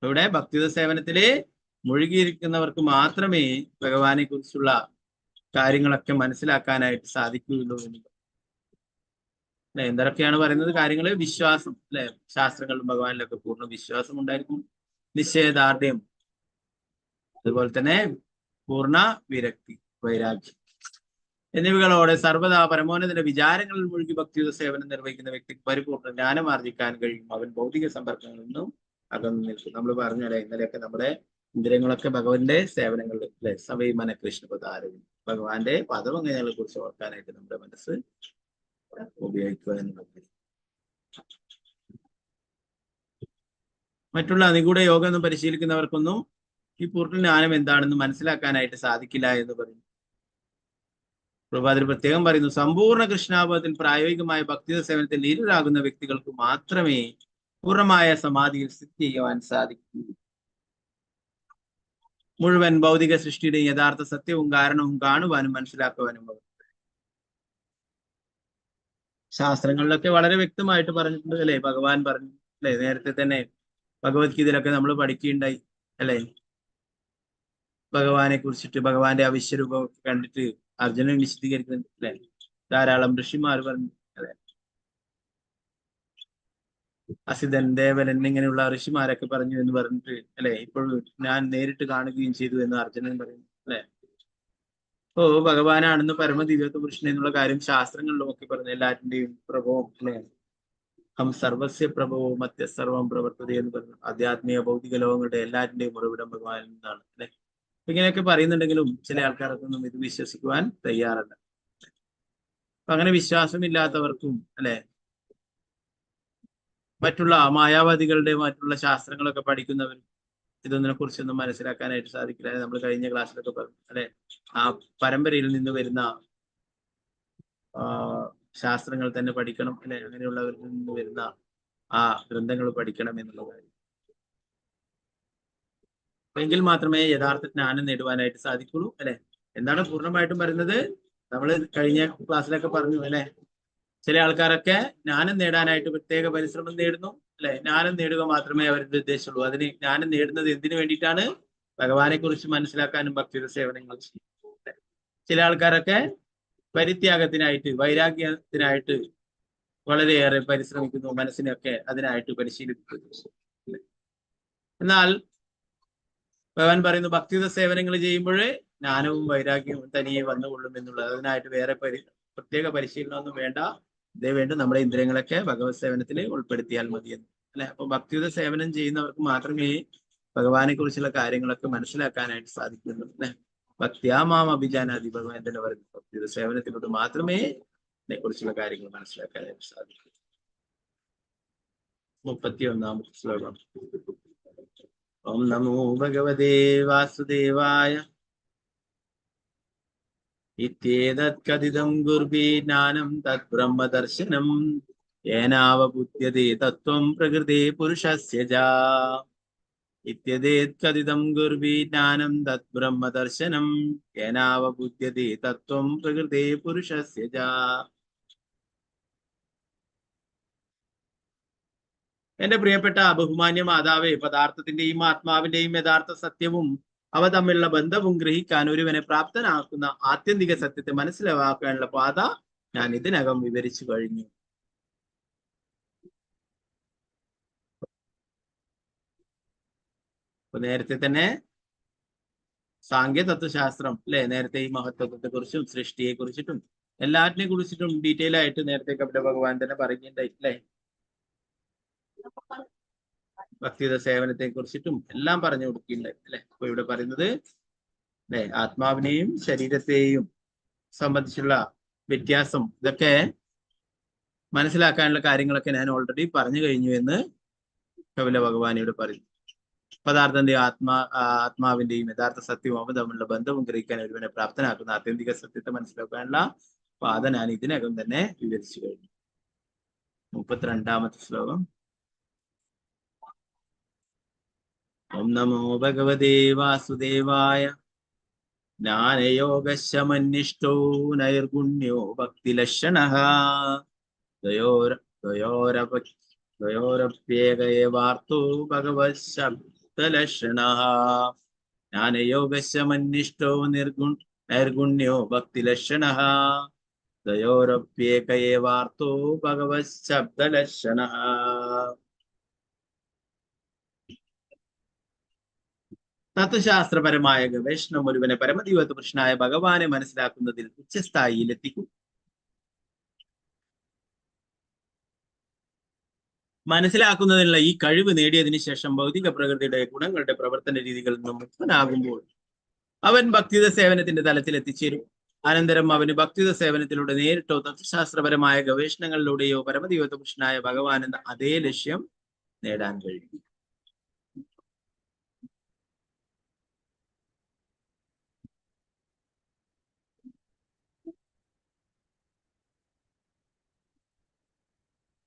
ഇവിടെ ഭക്തിയുത സേവനത്തില് മുഴുകിയിരിക്കുന്നവർക്ക് മാത്രമേ ഭഗവാനെ കുറിച്ചുള്ള കാര്യങ്ങളൊക്കെ മനസ്സിലാക്കാനായിട്ട് സാധിക്കുകയുള്ളൂ എന്നുള്ളത്. അല്ലെ, എന്തൊക്കെയാണ് പറയുന്നത് കാര്യങ്ങള്? വിശ്വാസം, അല്ലെ, ശാസ്ത്രങ്ങളിലും ഭഗവാനിലൊക്കെ പൂർണ്ണ വിശ്വാസം ഉണ്ടായിരിക്കും. നിശ്ചയദാർഢ്യം, അതുപോലെ തന്നെ പൂർണ്ണ വിരക്തി, വൈരാഗ്യം എന്നിവകളോടെ സർവ്വതാ പരമോന്നതന്റെ വിചാരങ്ങളിൽ മുഴുകി ഭക്തിയുത സേവനം നിർവഹിക്കുന്ന വ്യക്തിക്ക് പരിപൂർണ്ണ ജ്ഞാനം ആർജിക്കാൻ കഴിയും. അവൻ ഭൗതിക സമ്പർക്കങ്ങളിൽ നിന്നും അകന്നു നിൽക്കും. നമ്മൾ പറഞ്ഞല്ലേ ഇന്നലെയൊക്കെ നമ്മുടെ ഇന്ദ്രിയങ്ങളൊക്കെ ഭഗവാന്റെ സേവനങ്ങളിൽ, അല്ലെ, സമയമന കൃഷ്ണപദാരവും ഭഗവാന്റെ പദവംഗങ്ങളെ കുറിച്ച് ഓർക്കാനായിട്ട് നമ്മുടെ മനസ്സ് ഉപയോഗിക്കുക എന്നുള്ളത്. മറ്റുള്ള നിഗൂഢ യോഗം ഒന്നും പരിശീലിക്കുന്നവർക്കൊന്നും ഈ പൂർണ്ണ ജ്ഞാനം എന്താണെന്ന് മനസ്സിലാക്കാനായിട്ട് സാധിക്കില്ല എന്ന് പറയുന്നു. പ്രഭാതിൽ പ്രത്യേകം പറയുന്നു സമ്പൂർണ്ണ കൃഷ്ണാബോധത്തിൽ പ്രായോഗികമായ ഭക്തിയുത സേവനത്തിൽ ലീനരാകുന്ന വ്യക്തികൾക്ക് മാത്രമേ പൂർണ്ണമായ സമാധിയിൽ സ്ഥിതി ചെയ്യുവാൻ സാധിക്കൂ. മുഴുവൻ ഭൗതിക സൃഷ്ടിയുടെ യഥാർത്ഥ സത്യവും കാരണവും കാണുവാനും മനസ്സിലാക്കുവാനും അവർ ശാസ്ത്രങ്ങളിലൊക്കെ വളരെ വ്യക്തമായിട്ട് പറഞ്ഞിട്ടുണ്ട്, അല്ലെ. ഭഗവാൻ പറഞ്ഞു, അല്ലെ, നേരത്തെ തന്നെ ഭഗവത്ഗീതയിലൊക്കെ നമ്മൾ പഠിക്കുകയുണ്ടായി, അല്ലെ. ഭഗവാനെ കുറിച്ചിട്ട് ഭഗവാന്റെ അവിശ്വരൂപം കണ്ടിട്ട് അർജുനൻ വിശദീകരിക്കുന്നുണ്ട്, അല്ലെ. ധാരാളം ഋഷിമാർ പറഞ്ഞു, അല്ലെ. അസിതൻ, ദേവൻ എന്നിങ്ങനെയുള്ള ഋഷിമാരൊക്കെ പറഞ്ഞു എന്ന് പറഞ്ഞിട്ട്, അല്ലെ, ഇപ്പോഴും ഞാൻ നേരിട്ട് കാണുകയും ചെയ്തു എന്ന് അർജുനൻ പറയുന്നു, അല്ലെ. ഓ ഭഗവാനാണെന്ന് പരമദിവ്യത്വ പുരുഷൻ എന്നുള്ള കാര്യം ശാസ്ത്രങ്ങളിലും ഒക്കെ പറഞ്ഞു. എല്ലാറ്റിന്റെയും പ്രഭവം, അല്ലെ, ഹം സർവസ്യ പ്രഭവവും മധ്യ സർവം പ്രവർത്തത എന്ന് പറഞ്ഞു. ആധ്യാത്മിക ഭൗതിക ലോകങ്ങളുടെ എല്ലാറ്റിന്റെയും ഉറവിടം ഭഗവാനിൽ നിന്നാണ്, അല്ലെ. ഇങ്ങനെയൊക്കെ പറയുന്നുണ്ടെങ്കിലും ചില ആൾക്കാർക്കൊന്നും ഇത് വിശ്വസിക്കുവാൻ തയ്യാറല്ല. അപ്പൊ അങ്ങനെ വിശ്വാസമില്ലാത്തവർക്കും, അല്ലെ, മറ്റുള്ള മായാവാദികളുടെ മറ്റുള്ള ശാസ്ത്രങ്ങളൊക്കെ പഠിക്കുന്നവർ ഇതൊന്നിനെ കുറിച്ചൊന്നും മനസ്സിലാക്കാനായിട്ട് സാധിക്കില്ല. നമ്മൾ കഴിഞ്ഞ ക്ലാസ്സിലൊക്കെ പറഞ്ഞു, അല്ലെ. ആ പരമ്പരയിൽ നിന്ന് വരുന്ന ശാസ്ത്രങ്ങൾ തന്നെ പഠിക്കണം, അല്ലെ. അങ്ങനെയുള്ളവരിൽ നിന്ന് വരുന്ന ആ ഗ്രന്ഥങ്ങൾ പഠിക്കണം എന്നുള്ള കാര്യം. എങ്കിൽ മാത്രമേ യഥാർത്ഥ ജ്ഞാനം നേടുവാനായിട്ട് സാധിക്കുള്ളൂ, അല്ലെ. എന്താണ് പൂർണ്ണമായിട്ടും പറയുന്നത്? നമ്മൾ കഴിഞ്ഞ ക്ലാസ്സിലൊക്കെ പറഞ്ഞു, അല്ലെ. ചില ആൾക്കാരൊക്കെ ജ്ഞാനം നേടാനായിട്ട് പ്രത്യേക പരിശ്രമം നേടുന്നു, അല്ലെ. ജ്ഞാനം നേടുക മാത്രമേ അവരുടെ ഉദ്ദേശമുള്ളൂ. അതിന് ജ്ഞാനം നേടുന്നത് എന്തിനു വേണ്ടിയിട്ടാണ്? ഭഗവാനെ കുറിച്ച് മനസ്സിലാക്കാനും ഭക്തിയുടെ സേവനങ്ങൾ ചെയ്യും. ചില ആൾക്കാരൊക്കെ പരിത്യാഗത്തിനായിട്ട്, വൈരാഗ്യത്തിനായിട്ട് വളരെയേറെ പരിശ്രമിക്കുന്നു, മനസ്സിനെയൊക്കെ അതിനായിട്ട് പരിശീലിപ്പിക്കുന്നു. എന്നാൽ ഭഗവാൻ പറയുന്നു ഭക്തിയുത സേവനങ്ങൾ ചെയ്യുമ്പോഴേ ജ്ഞാനവും വൈരാഗ്യവും തനിയെ വന്നുകൊള്ളും എന്നുള്ളത്. അതിനായിട്ട് വേറെ പ്രത്യേക പരിശീലനമൊന്നും വേണ്ട. ഇതേ വേണ്ട നമ്മുടെ ഇന്ദ്രിയങ്ങളൊക്കെ ഭഗവത് സേവനത്തിൽ ഉൾപ്പെടുത്തിയാൽ മതിയെന്ന് അല്ലെ. അപ്പൊ ഭക്തിയുത സേവനം ചെയ്യുന്നവർക്ക് മാത്രമേ ഭഗവാനെ കുറിച്ചുള്ള കാര്യങ്ങളൊക്കെ മനസ്സിലാക്കാനായിട്ട് സാധിക്കുള്ളൂ അല്ലെ. ഭക്തിയാമാം അഭിജാനാദി ഭഗവാൻ തന്നെ പറയുന്നു. ഭക്തിയുത സേവനത്തിലൂടെ മാത്രമേ ഇതിനെ കുറിച്ചുള്ള കാര്യങ്ങൾ മനസ്സിലാക്കാനായിട്ട് സാധിക്കൂ. 31-ാമത്തെ ശ്ലോകം. ഓം നമോ ഭഗവതേ വാസുദേവായ. ഇത്യേതത് കഥിതം ഗുർഭി ജ്ഞാനം തത് ബ്രഹ്മദർശനം യേനാവബുധ്യതേ തത്വം പ്രകൃതേ പുരുഷസ്യ ജ. ഇത്യേതത് കഥിതം ഗുർഭി ജ്ഞാനം തത് ബ്രഹ്മദർശനം യേനാവബുധ്യതേ തത്വം പ്രകൃതേ പുരുഷസ്യ ജ. എന്റെ പ്രിയപ്പെട്ട ബഹുമാന്യ മാതാവേ, പദാർത്ഥത്തിന്റെയും ആത്മാവിന്റെയും യഥാർത്ഥ സത്യവും അവ തമ്മിലുള്ള ബന്ധവും ഗ്രഹിക്കാൻ ഒരുവനെ പ്രാപ്തനാക്കുന്ന ആത്യന്തിക സത്യത്തെ മനസ്സിലാക്കാനുള്ള പാത ഞാൻ ഇതിനകം വിവരിച്ചു കഴിഞ്ഞു. അപ്പൊ നേരത്തെ തന്നെ സാങ്ക്യ തത്വശാസ്ത്രം അല്ലെ, നേരത്തെ ഈ മഹത്വത്തെ കുറിച്ചും സൃഷ്ടിയെ കുറിച്ചിട്ടും എല്ലാറ്റിനെ കുറിച്ചിട്ടും ഡീറ്റെയിൽ ആയിട്ട് നേരത്തെ കപില ഭഗവാൻ തന്നെ പറയുന്നുണ്ടായി അല്ലെ. ഭക്തിയുത സേവനത്തെ കുറിച്ചിട്ടും എല്ലാം പറഞ്ഞു കൊടുക്കുകയുണ്ടായി അല്ലെ. അപ്പൊ ഇവിടെ പറയുന്നത് അല്ലെ, ആത്മാവിനെയും ശരീരത്തെയും സംബന്ധിച്ചുള്ള വ്യത്യാസം ഇതൊക്കെ മനസ്സിലാക്കാനുള്ള കാര്യങ്ങളൊക്കെ ഞാൻ ഓൾറെഡി പറഞ്ഞു കഴിഞ്ഞു എന്ന് കപില ഭഗവാൻ ഇവിടെ പറയുന്നു. പദാർത്ഥന്റെ ആത്മാവിന്റെയും യഥാർത്ഥ സത്യവും അവ തമ്മിലുള്ള ബന്ധവും ഗ്രഹിക്കാൻ ഒരുവനെ പ്രാപ്തനാക്കുന്ന ആത്യന്തിക സത്യത്തെ മനസ്സിലാക്കാനുള്ള പാത ഞാൻ ഇതിനകം തന്നെ വിവരിച്ചു കഴിഞ്ഞു. 32-ാമത്തെ ശ്ലോകം. ഓം നമോ ഭഗവതേ വാസുദേവായ. ജ്ഞാനയോഗശമന്നിഷ്ഠോ നൈർഗുണ്യോ ഭക്തിലക്ഷണഃ ദ്വയോരപ്യേകയേവാർത്തോ ഭഗവത് ശബ്ദലക്ഷണഃ. ജ്ഞാനയോഗശമന്നിഷ്ഠോ നൈർഗുണ്യോ ഭക്തിലക്ഷണഃ ദ്വയോരപ്യേകയേവാർത്തോ ഭഗവത് ശബ്ദലക്ഷണഃ. തത്വശാസ്ത്രപരമായ ഗവേഷണം ഒരുവനെ പരമദൈവത്വ പുരുഷനായ ഭഗവാനെ മനസ്സിലാക്കുന്നതിൽ ഉച്ചസ്ഥായിയിൽ എത്തിക്കും. മനസ്സിലാക്കുന്നതിനുള്ള ഈ കഴിവ് നേടിയതിനു ശേഷം ഭൗതിക പ്രകൃതിയുടെ ഗുണങ്ങളുടെ പ്രവർത്തന രീതികളിൽ നിന്നും മുക്തനാകുമ്പോൾ അവൻ ഭക്തിയുത സേവനത്തിന്റെ തലത്തിൽ എത്തിച്ചേരും. അനന്തരം അവന് ഭക്തിയുത സേവനത്തിലൂടെ നേരിട്ടോ തത്വശാസ്ത്രപരമായ ഗവേഷണങ്ങളിലൂടെയോ പരമദൈവത്വ പുരുഷനായ ഭഗവാൻ എന്ന അതേ ലക്ഷ്യം നേടാൻ കഴിയും.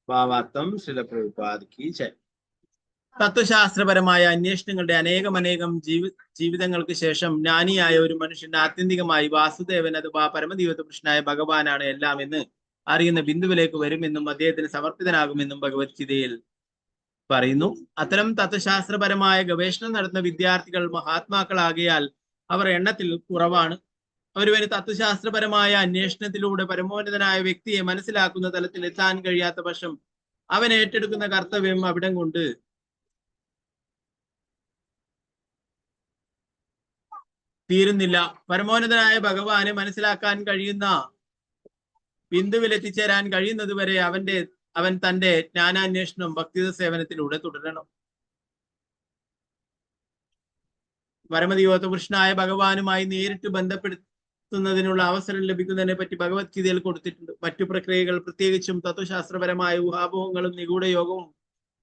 ഭാവാർത്ഥം ശ്രീല പ്രഭുപാദ് കി ജയ്. തത്വശാസ്ത്രപരമായ അന്വേഷണങ്ങളുടെ അനേകം ജീവിതങ്ങൾക്ക് ശേഷം ജ്ഞാനിയായ ഒരു മനുഷ്യന്റെ ആത്യന്തികമായി വാസുദേവൻ അഥവാ പരമദൈവത്വ പുരുഷനായ ഭഗവാനാണ് എല്ലാം എന്ന് അറിയുന്ന ബിന്ദുവിലേക്ക് വരുമെന്നും അദ്ദേഹത്തിന് സമർപ്പിതനാകുമെന്നും ഭഗവത്ഗീതയിൽ പറയുന്നു. അത്തരം തത്വശാസ്ത്രപരമായ ഗവേഷണം നടത്തുന്ന വിദ്യാർത്ഥികൾ മഹാത്മാക്കളാകിയാൽ അവർ എണ്ണത്തിൽ കുറവാണ്. ഒരുവന് തത്വശാസ്ത്രപരമായ അന്വേഷണത്തിലൂടെ പരമോന്നതനായ വ്യക്തിയെ മനസ്സിലാക്കുന്ന തലത്തിൽ എത്താൻ കഴിയാത്ത പക്ഷം അവൻ ഏറ്റെടുക്കുന്ന കർത്തവ്യം അവിടം കൊണ്ട് തീരുന്നില്ല. പരമോന്നതനായ ഭഗവാനെ മനസ്സിലാക്കാൻ കഴിയുന്ന ബിന്ദുവിൽ എത്തിച്ചേരാൻ കഴിയുന്നത് വരെ അവൻ തന്റെ ജ്ഞാനാന്വേഷണം ഭക്തിയുത സേവനത്തിലൂടെ തുടരണം. പരമദൈവത്വ പുരുഷനായ ഭഗവാനുമായി നേരിട്ട് ബന്ധപ്പെടുത്തുന്നതിനുള്ള അവസരം ലഭിക്കുന്നതിനെ പറ്റി ഭഗവത്ഗീതയിൽ കൊടുത്തിട്ടുണ്ട്. മറ്റു പ്രക്രിയകൾ, പ്രത്യേകിച്ചും തത്വശാസ്ത്രപരമായ ഊഹാപോഹങ്ങളും നിഗൂഢ യോഗവും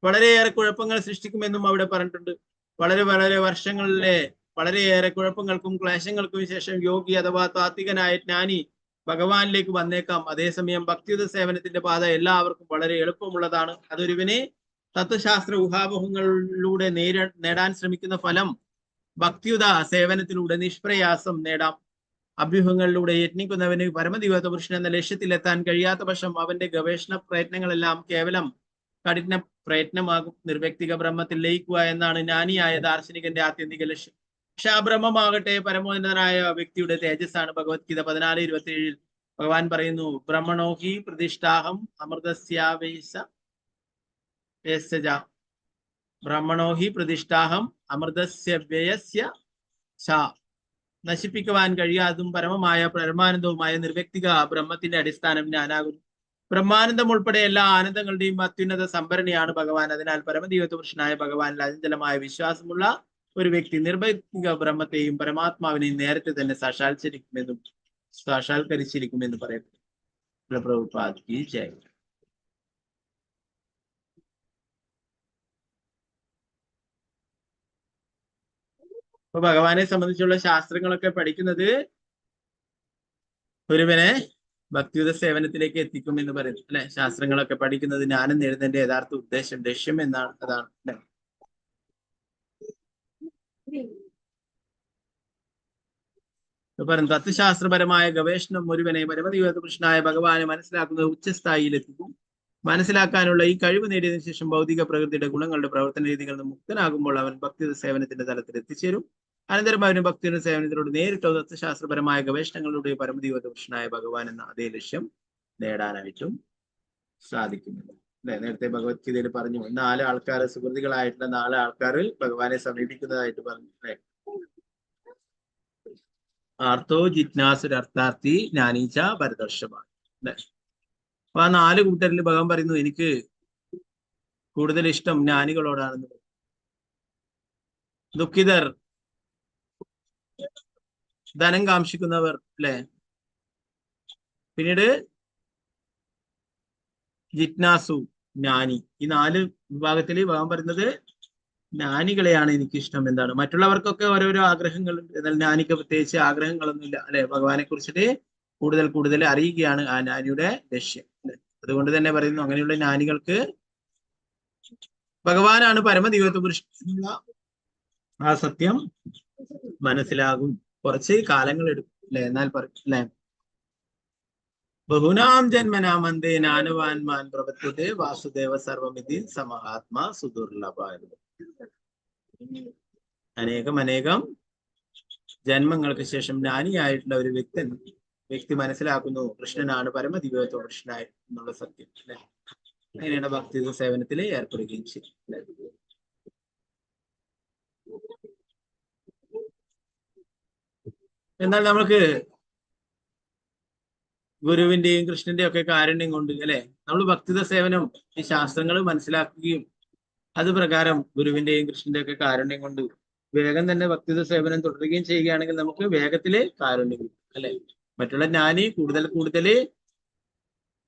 വളരെയേറെ കുഴപ്പങ്ങൾ സൃഷ്ടിക്കുമെന്നും അവിടെ പറഞ്ഞിട്ടുണ്ട്. വളരെ വർഷങ്ങളിലെ വളരെയേറെ കുഴപ്പങ്ങൾക്കും ക്ലേശങ്ങൾക്കും ശേഷം യോഗി അഥവാ താത്വികനായ ജ്ഞാനി ഭഗവാനിലേക്ക് വന്നേക്കാം. അതേസമയം ഭക്തിയുത സേവനത്തിന്റെ പാത എല്ലാവർക്കും വളരെ എളുപ്പമുള്ളതാണ്. അതൊരുവിനെ തത്വശാസ്ത്ര ഊഹാപോഹങ്ങളിലൂടെ നേടാൻ ശ്രമിക്കുന്ന ഫലം ഭക്തിയുത സേവനത്തിലൂടെ നിഷ്പ്രയാസം നേടാം. അഭ്യൂഹങ്ങളിലൂടെ യത്നിക്കുന്നവന് പരമദൈവത്വ പുരുഷൻ എന്ന ലക്ഷ്യത്തിലെത്താൻ കഴിയാത്ത പക്ഷം അവന്റെ ഗവേഷണ പ്രയത്നങ്ങളെല്ലാം കേവലം കഠിന പ്രയത്നമാകും. നിർവ്യക്തിക ബ്രഹ്മത്തിൽ ലയിക്കുക എന്നാണ് ജ്ഞാനിയായ ദാർശനികന്റെ ആത്യന്തിക ലക്ഷ്യം. പക്ഷെ ആ ബ്രഹ്മമാകട്ടെ പരമോന്നതനായ വ്യക്തിയുടെ തേജസ്സാണ്. ഭഗവത്ഗീത 14:27 ഭഗവാൻ പറയുന്നു ബ്രഹ്മണോഹി പ്രതിഷ്ഠാഹം അമൃതസ്യാവേശ ബ്രഹ്മണോഹി പ്രതിഷ്ഠാഹം അമൃതസ്യ വ്യയസ്യ ച. നശിപ്പിക്കുവാൻ കഴിയാതും പരമാനന്ദവുമായ നിർവ്യക്തിക ബ്രഹ്മത്തിന്റെ അടിസ്ഥാനം ഞാനാകുന്നു. ബ്രഹ്മാനന്ദം ഉൾപ്പെടെ എല്ലാ ആനന്ദങ്ങളുടെയും അത്യുന്നത സംഭരണിയാണ് ഭഗവാൻ. അതിനാൽ പരമദൈവത്വപുരുഷനായ ഭഗവാനിൽ അചഞ്ചലമായ വിശ്വാസമുള്ള ഒരു വ്യക്തി നിർവ്യക്തിക ബ്രഹ്മത്തെയും പരമാത്മാവിനെയും നേരത്തെ തന്നെ സാക്ഷാത്കരിച്ചിരിക്കുമെന്ന് പറയപ്പെടുന്നു. പ്രഭുപാദ് കി ജയ്. അപ്പൊ ഭഗവാനെ സംബന്ധിച്ചുള്ള ശാസ്ത്രങ്ങളൊക്കെ പഠിക്കുന്നത് ഒരുവനെ ഭക്തിയുത സേവനത്തിലേക്ക് എത്തിക്കും എന്ന് പറയുന്നു അല്ലെ. ശാസ്ത്രങ്ങളൊക്കെ പഠിക്കുന്നത് ജ്ഞാനം നേടുന്നതിന്റെ യഥാർത്ഥ ഉദ്ദേശം, ലക്ഷ്യം എന്നാണ്. അതാണ് അല്ലെ. പറയുന്നു തത്വശാസ്ത്രപരമായ ഗവേഷണം ഒരുവനെ പരമദൈവകൃഷ്ണനായ ഭഗവാനെ മനസ്സിലാക്കുന്നത് ഉച്ചസ്ഥായിയിലെത്തിക്കും. മനസ്സിലാക്കാനുള്ള ഈ കഴിവ് നേടിയതിനു ശേഷം ഭൗതിക പ്രകൃതിയുടെ ഗുണങ്ങളുടെ പ്രവർത്തന രീതികളിൽ നിന്ന് മുക്തനാകുമ്പോൾ അവൻ ഭക്തിയുത സേവനത്തിന്റെ തലത്തിൽ എത്തിച്ചേരും. അനന്തരം അവന് ഭക്തിയുടെ സേവനത്തിലൂടെ നേരിട്ടോ തത്വശാസ്ത്രപരമായ ഗവേഷണങ്ങളിലൂടെ പരമദൈവകൃഷ്ണനായ ഭഗവാൻ എന്ന അതേ ലക്ഷ്യം നേടാനായിട്ടും സാധിക്കുന്നുണ്ട് അല്ലെ. നേരത്തെ ഭഗവത്ഗീതയിൽ പറഞ്ഞു 4 ആൾക്കാർ, സുഹൃത്തുക്കളായിട്ടുള്ള 4 ആൾക്കാരിൽ ഭഗവാനെ സമീപിക്കുന്നതായിട്ട് പറഞ്ഞു അല്ലെ. ആർത്തോ ജിജ്ഞാസുരർത്ഥാർത്ഥി ജ്ഞാനീച്ച പരദർശമാണ് അല്ലെ. അപ്പൊ ആ 4 കൂട്ടരിൽ ഭഗവാൻ പറയുന്നു എനിക്ക് കൂടുതൽ ഇഷ്ടം ജ്ഞാനികളോടാണെന്ന്. ദുഃഖിതർ, ധനം കാംക്ഷിക്കുന്നവർ അല്ലെ. പിന്നീട് ജിജ്ഞാസു, ജ്ഞാനി. ഈ 4 വിഭാഗത്തിൽ ഭഗവാൻ പറയുന്നത് ജ്ഞാനികളെയാണ് എനിക്കിഷ്ടം. എന്താണ്, മറ്റുള്ളവർക്കൊക്കെ ഓരോരോ ആഗ്രഹങ്ങളുണ്ട്, എന്നാൽ ജ്ഞാനിക്ക് പ്രത്യേകിച്ച് ആഗ്രഹങ്ങളൊന്നുമില്ല അല്ലെ. ഭഗവാനെ കുറിച്ചിട്ട് കൂടുതൽ അറിയുകയാണ് ആ ജ്ഞാനിയുടെ ലക്ഷ്യം അല്ലെ. അതുകൊണ്ട് തന്നെ പറയുന്നു അങ്ങനെയുള്ള ജ്ഞാനികൾക്ക് ഭഗവാനാണ് പരമദൈവത്വപുരുഷനുള്ള ആ സത്യം മനസ്സിലാകും. കുറച്ച് കാലങ്ങൾ എടുക്കും അല്ലെ. എന്നാൽ അല്ലെ ബഹുനാം ജന്മനാമന്തേ നാനുവാൻമാൻ പ്രവർത്തിതേ വാസുദേവ സർവമിതി സമഹാത്മാ സുദുർലഭ. അനേകം ജന്മങ്ങൾക്ക് ശേഷം ജ്ഞാനിയായിട്ടുള്ള ഒരു വ്യക്തി മനസ്സിലാക്കുന്നു കൃഷ്ണനാണ് പരമദിവ്യത്വ കൃഷ്ണനായി എന്നുള്ള സത്യം അല്ലെ. അങ്ങനെയാണ് ഭക്തി സേവനത്തിൽ ഏർപ്പെടുകയും ചെയ്യും. എന്നാൽ നമുക്ക് ഗുരുവിന്റെയും കൃഷ്ണന്റെയും ഒക്കെ കാരുണ്യം കൊണ്ട് അല്ലെ നമ്മൾ ഭക്തിത സേവനം ഈ ശാസ്ത്രങ്ങൾ മനസ്സിലാക്കുകയും അത് പ്രകാരം ഗുരുവിന്റെയും കൃഷ്ണന്റെയും ഒക്കെ കാരുണ്യം കൊണ്ട് വേഗം തന്നെ ഭക്തിത സേവനം തുടരുകയും ചെയ്യുകയാണെങ്കിൽ നമുക്ക് വേഗത്തില് കാരുണ്യം കിട്ടും അല്ലെ. മറ്റുള്ള ജ്ഞാനി കൂടുതൽ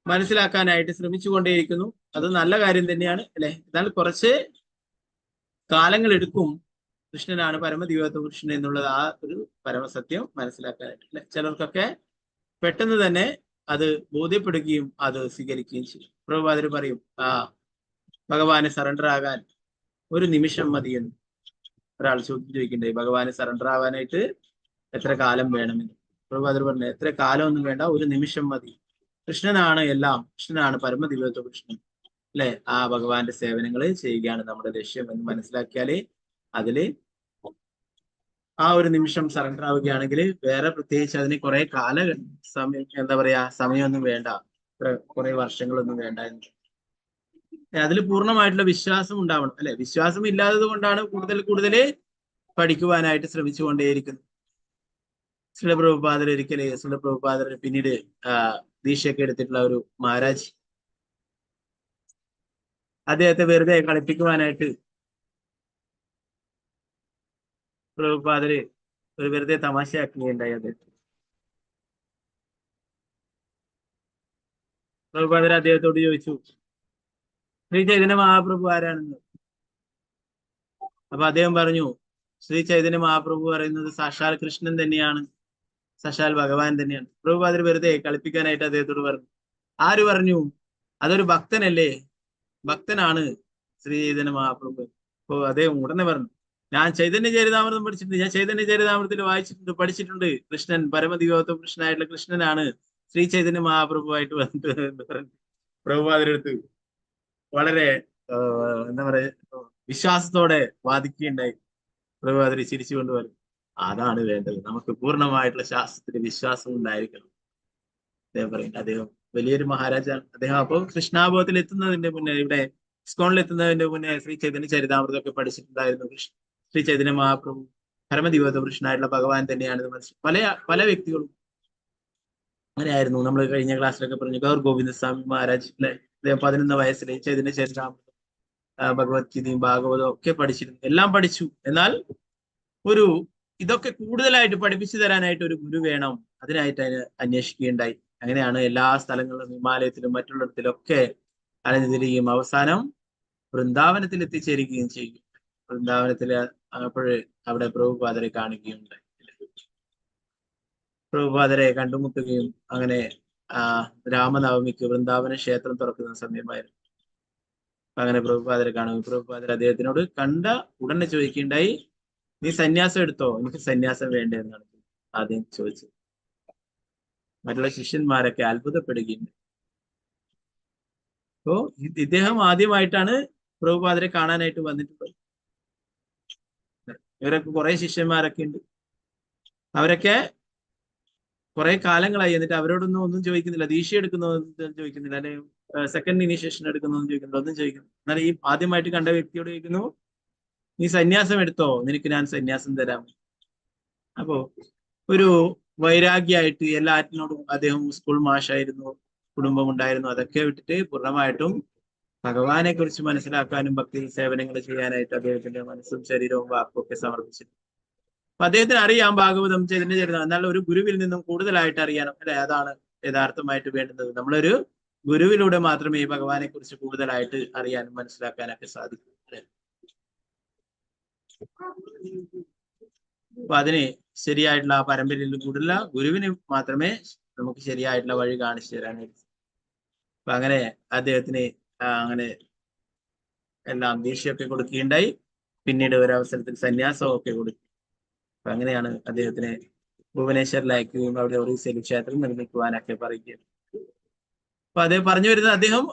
മനസ്സിലാക്കാനായിട്ട് ശ്രമിച്ചുകൊണ്ടേയിരിക്കുന്നു. അത് നല്ല കാര്യം തന്നെയാണ് അല്ലെ. എന്നാൽ കുറച്ച് കാലങ്ങൾ എടുക്കും കൃഷ്ണനാണ് പരമദിവ്യത്വ കൃഷ്ണൻ എന്നുള്ളത് ആ ഒരു പരമസത്യം മനസ്സിലാക്കാനായിട്ട് അല്ലെ. ചിലർക്കൊക്കെ പെട്ടെന്ന് തന്നെ അത് ബോധ്യപ്പെടുകയും അത് സ്വീകരിക്കുകയും ചെയ്യും. പ്രഭുപാദർ പറയും ഭഗവാന് സറണ്ടർ ആകാൻ ഒരു നിമിഷം മതിയെന്ന്. ഒരാൾ ചോദിക്കണ്ടായി ഭഗവാന് സറണ്ടർ ആവാനായിട്ട് എത്ര കാലം വേണമെന്ന്. പ്രഭുപാദർ പറഞ്ഞു എത്ര കാലം ഒന്നും വേണ്ട, ഒരു നിമിഷം മതി. കൃഷ്ണനാണ് എല്ലാം, കൃഷ്ണനാണ് പരമദിവ്യത്വ കൃഷ്ണൻ അല്ലെ. ആ ഭഗവാന്റെ സേവനങ്ങൾ ചെയ്യുകയാണ് നമ്മുടെ ലക്ഷ്യം എന്ന് മനസ്സിലാക്കിയാല് അതില് ആ ഒരു നിമിഷം സറണ്ടർ ആവുകയാണെങ്കിൽ വേറെ പ്രത്യേകിച്ച് അതിന് കുറെ സമയമൊന്നും വേണ്ട, കുറെ വർഷങ്ങളൊന്നും വേണ്ട. അതിൽ പൂർണ്ണമായിട്ടുള്ള വിശ്വാസം ഉണ്ടാവണം അല്ലെ. വിശ്വാസം ഇല്ലാത്തത് കൊണ്ടാണ് കൂടുതൽ പഠിക്കുവാനായിട്ട് ശ്രമിച്ചുകൊണ്ടേയിരിക്കുന്നത്. പ്രഭുപാദർ പിന്നീട് ദീക്ഷയൊക്കെ എടുത്തിട്ടുള്ള ഒരു മഹാരാജ് അദ്ദേഹത്തെ വെറുതെ കളിപ്പിക്കുവാനായിട്ട് പ്രഭുപാദര് ഒരു വെറുതെ തമാശയാക്കുകയുണ്ടായി. അദ്ദേഹത്തെ പ്രഭുപാദർ അദ്ദേഹത്തോട് ചോദിച്ചു ശ്രീ ചൈതന്യ മഹാപ്രഭു ആരാണെന്ന്. അപ്പൊ അദ്ദേഹം പറഞ്ഞു ശ്രീ ചൈതന്യ മഹാപ്രഭു പറയുന്നത് സാക്ഷാൽ കൃഷ്ണൻ തന്നെയാണ്, സാക്ഷാൽ ഭഗവാൻ തന്നെയാണ്. പ്രഭുപാദർ വെറുതെ കളിപ്പിക്കാനായിട്ട് അദ്ദേഹത്തോട് പറഞ്ഞു. ആര് പറഞ്ഞു? അതൊരു ഭക്തനല്ലേ, ഭക്തനാണ് ശ്രീ ചൈതന്യ മഹാപ്രഭു. അപ്പൊ അദ്ദേഹം ഉടനെ പറഞ്ഞു ഞാൻ ചൈതന്യ ചരിതാമൃതം പഠിച്ചിട്ടുണ്ട്, ഞാൻ ചൈതന്യ ചരിതാമൃതത്തിൽ വായിച്ചിട്ടുണ്ട്, പഠിച്ചിട്ടുണ്ട്. കൃഷ്ണൻ പരമദിവ്യത്വ കൃഷ്ണനായിട്ടുള്ള കൃഷ്ണനാണ് ശ്രീ ചൈതന്യ മഹാപ്രഭുവായിട്ട് വന്നിട്ട് പ്രഭുപാദരെടുത്ത് വളരെ എന്താ പറയാ വിശ്വാസത്തോടെ വാദിക്കുകയുണ്ടായി. പ്രഭുപാദർ ചിരിച്ചുകൊണ്ട് പറഞ്ഞു അതാണ് വേണ്ടത്, നമുക്ക് പൂർണ്ണമായിട്ടുള്ള ശാസ്ത്രത്തിൽ വിശ്വാസം ഉണ്ടായിരിക്കണം. അദ്ദേഹം പറയുന്നത്. അദ്ദേഹം വലിയൊരു മഹാരാജാണ് അദ്ദേഹം. അപ്പോൾ കൃഷ്ണാബോധത്തിൽ എത്തുന്നതിന്റെ മുന്നേ, ഇവിടെ ഇസ്കോണിൽ എത്തുന്നതിന്റെ മുന്നേ ശ്രീ ചൈതന്യ ചരിതാമൃതമൊക്കെ പഠിച്ചിട്ടുണ്ടായിരുന്നു. ശ്രീ ചൈതന്യ മഹാപ്രഭു പരമദിവ്യത പുരുഷനായിട്ടുള്ള ഭഗവാൻ തന്നെയാണെന്ന് മനസ്സിൽ പല വ്യക്തികളും അങ്ങനെയായിരുന്നു. നമ്മൾ കഴിഞ്ഞ ക്ലാസ്സിലൊക്കെ പറഞ്ഞു ഗൗർ ഗോവിന്ദ സ്വാമി മഹാരാജ് അല്ലെ, അദ്ദേഹം 11 വയസ്സിൽ ചൈതന്യ ചരിതാമൃതം, ഭഗവത്ഗീതയും ഭാഗവതവും ഒക്കെ പഠിച്ചിരുന്നു, എല്ലാം പഠിച്ചു. എന്നാൽ ഇതൊക്കെ കൂടുതലായിട്ട് പഠിപ്പിച്ചു തരാനായിട്ട് ഒരു ഗുരു വേണം. അതിനായിട്ട് അതിന് അന്വേഷിക്കുകയുണ്ടായി. അങ്ങനെയാണ് എല്ലാ സ്ഥലങ്ങളിലും ഹിമാലയത്തിലും മറ്റുള്ളിടത്തിലൊക്കെ അലഞ്ഞിരിക്കുകയും അവസാനം വൃന്ദാവനത്തിൽ എത്തിച്ചേരുകയും ചെയ്യും. വൃന്ദാവനത്തില് അപ്പോഴ് അവിടെ പ്രഭുപാദരെ കാണുകയുണ്ടായി. പ്രഭുപാദരെ കണ്ടുമുട്ടുകയും അങ്ങനെ രാമനവമിക്ക് വൃന്ദാവന ക്ഷേത്രം തുറക്കുന്ന സമയമായിരുന്നു. അങ്ങനെ പ്രഭുപാദരെ കാണുകയും പ്രഭുപാദർ അദ്ദേഹത്തിനോട് കണ്ട ഉടനെ ചോദിക്കുകയുണ്ടായി, നീ സന്യാസം എടുത്തോ? എനിക്ക് സന്യാസം വേണ്ടേ എന്നാണ് ആദ്യം ചോദിച്ചത്. മറ്റുള്ള ശിഷ്യന്മാരൊക്കെ അത്ഭുതപ്പെടുകയുണ്ട്. അപ്പോ ഇദ്ദേഹം ആദ്യമായിട്ടാണ് പ്രഭുപാദരെ കാണാനായിട്ട് വന്നിട്ടുള്ളത്. ഇവരൊക്കെ കുറെ ശിഷ്യന്മാരൊക്കെ ഉണ്ട്. അവരൊക്കെ കുറെ കാലങ്ങളായി. എന്നിട്ട് അവരോടൊന്നും ചോദിക്കുന്നില്ല. ദീക്ഷ എടുക്കുന്നതൊന്നും ചോദിക്കുന്നില്ല, അല്ലെ സെക്കൻഡ് ഇനീഷ്യേഷൻ എടുക്കുന്നതൊന്നും ചോദിക്കുന്നില്ല, ഒന്നും ചോദിക്കുന്നു. എന്നാൽ ഈ ആദ്യമായിട്ട് കണ്ട വ്യക്തിയോട് ചോദിക്കുന്നു, നീ സന്യാസം എടുത്തോ? നിനക്ക് ഞാൻ സന്യാസം തരാം. അപ്പോ ഒരു വൈരാഗ്യമായിട്ട് എല്ലാറ്റിനോടും, അദ്ദേഹം സ്കൂൾ മാഷായിരുന്നു, കുടുംബം ഉണ്ടായിരുന്നു, അതൊക്കെ വിട്ടിട്ട് പൂർണ്ണമായിട്ടും ഭഗവാനെ കുറിച്ച് മനസ്സിലാക്കാനും ഭക്തി സേവനങ്ങൾ ചെയ്യാനായിട്ട് അദ്ദേഹത്തിന്റെ മനസ്സും ശരീരവും വാക്കും ഒക്കെ സമർപ്പിച്ചിരുന്നു. അപ്പൊ അദ്ദേഹത്തിന് അറിയാം ഭാഗവതം, ചൈതന്യ ചരിതം. എന്നാൽ ഒരു ഗുരുവിൽ നിന്നും കൂടുതലായിട്ട് അറിയണം, അല്ലെ? അതാണ് യഥാർത്ഥമായിട്ട് വേണ്ടുന്നത്. നമ്മളൊരു ഗുരുവിലൂടെ മാത്രമേ ഈ ഭഗവാനെ കുറിച്ച് കൂടുതലായിട്ട് അറിയാനും മനസ്സിലാക്കാനൊക്കെ സാധിക്കൂ. അപ്പൊ അതിന് ശരിയായിട്ടുള്ള ആ പരമ്പരയിൽ കൂടുതല ഗുരുവിന് മാത്രമേ നമുക്ക് ശരിയായിട്ടുള്ള വഴി കാണിച്ചു തരാനായിട്ട്. അപ്പൊ അങ്ങനെ അദ്ദേഹത്തിന് അങ്ങനെ എല്ലാം ദീക്ഷയൊക്കെ കൊടുക്കുകയുണ്ടായി. പിന്നീട് ഒരവസരത്തിൽ സന്യാസമൊക്കെ കൊടുക്കും. അപ്പൊ അങ്ങനെയാണ് അദ്ദേഹത്തിനെ ഭുവനേശ്വറിലയക്കുകയും അവിടെ ഒറീസയിൽ ക്ഷേത്രം നിർമ്മിക്കുവാനൊക്കെ പറയുകയാണ്. അപ്പൊ അദ്ദേഹം പറഞ്ഞു വരുന്നത്, അദ്ദേഹം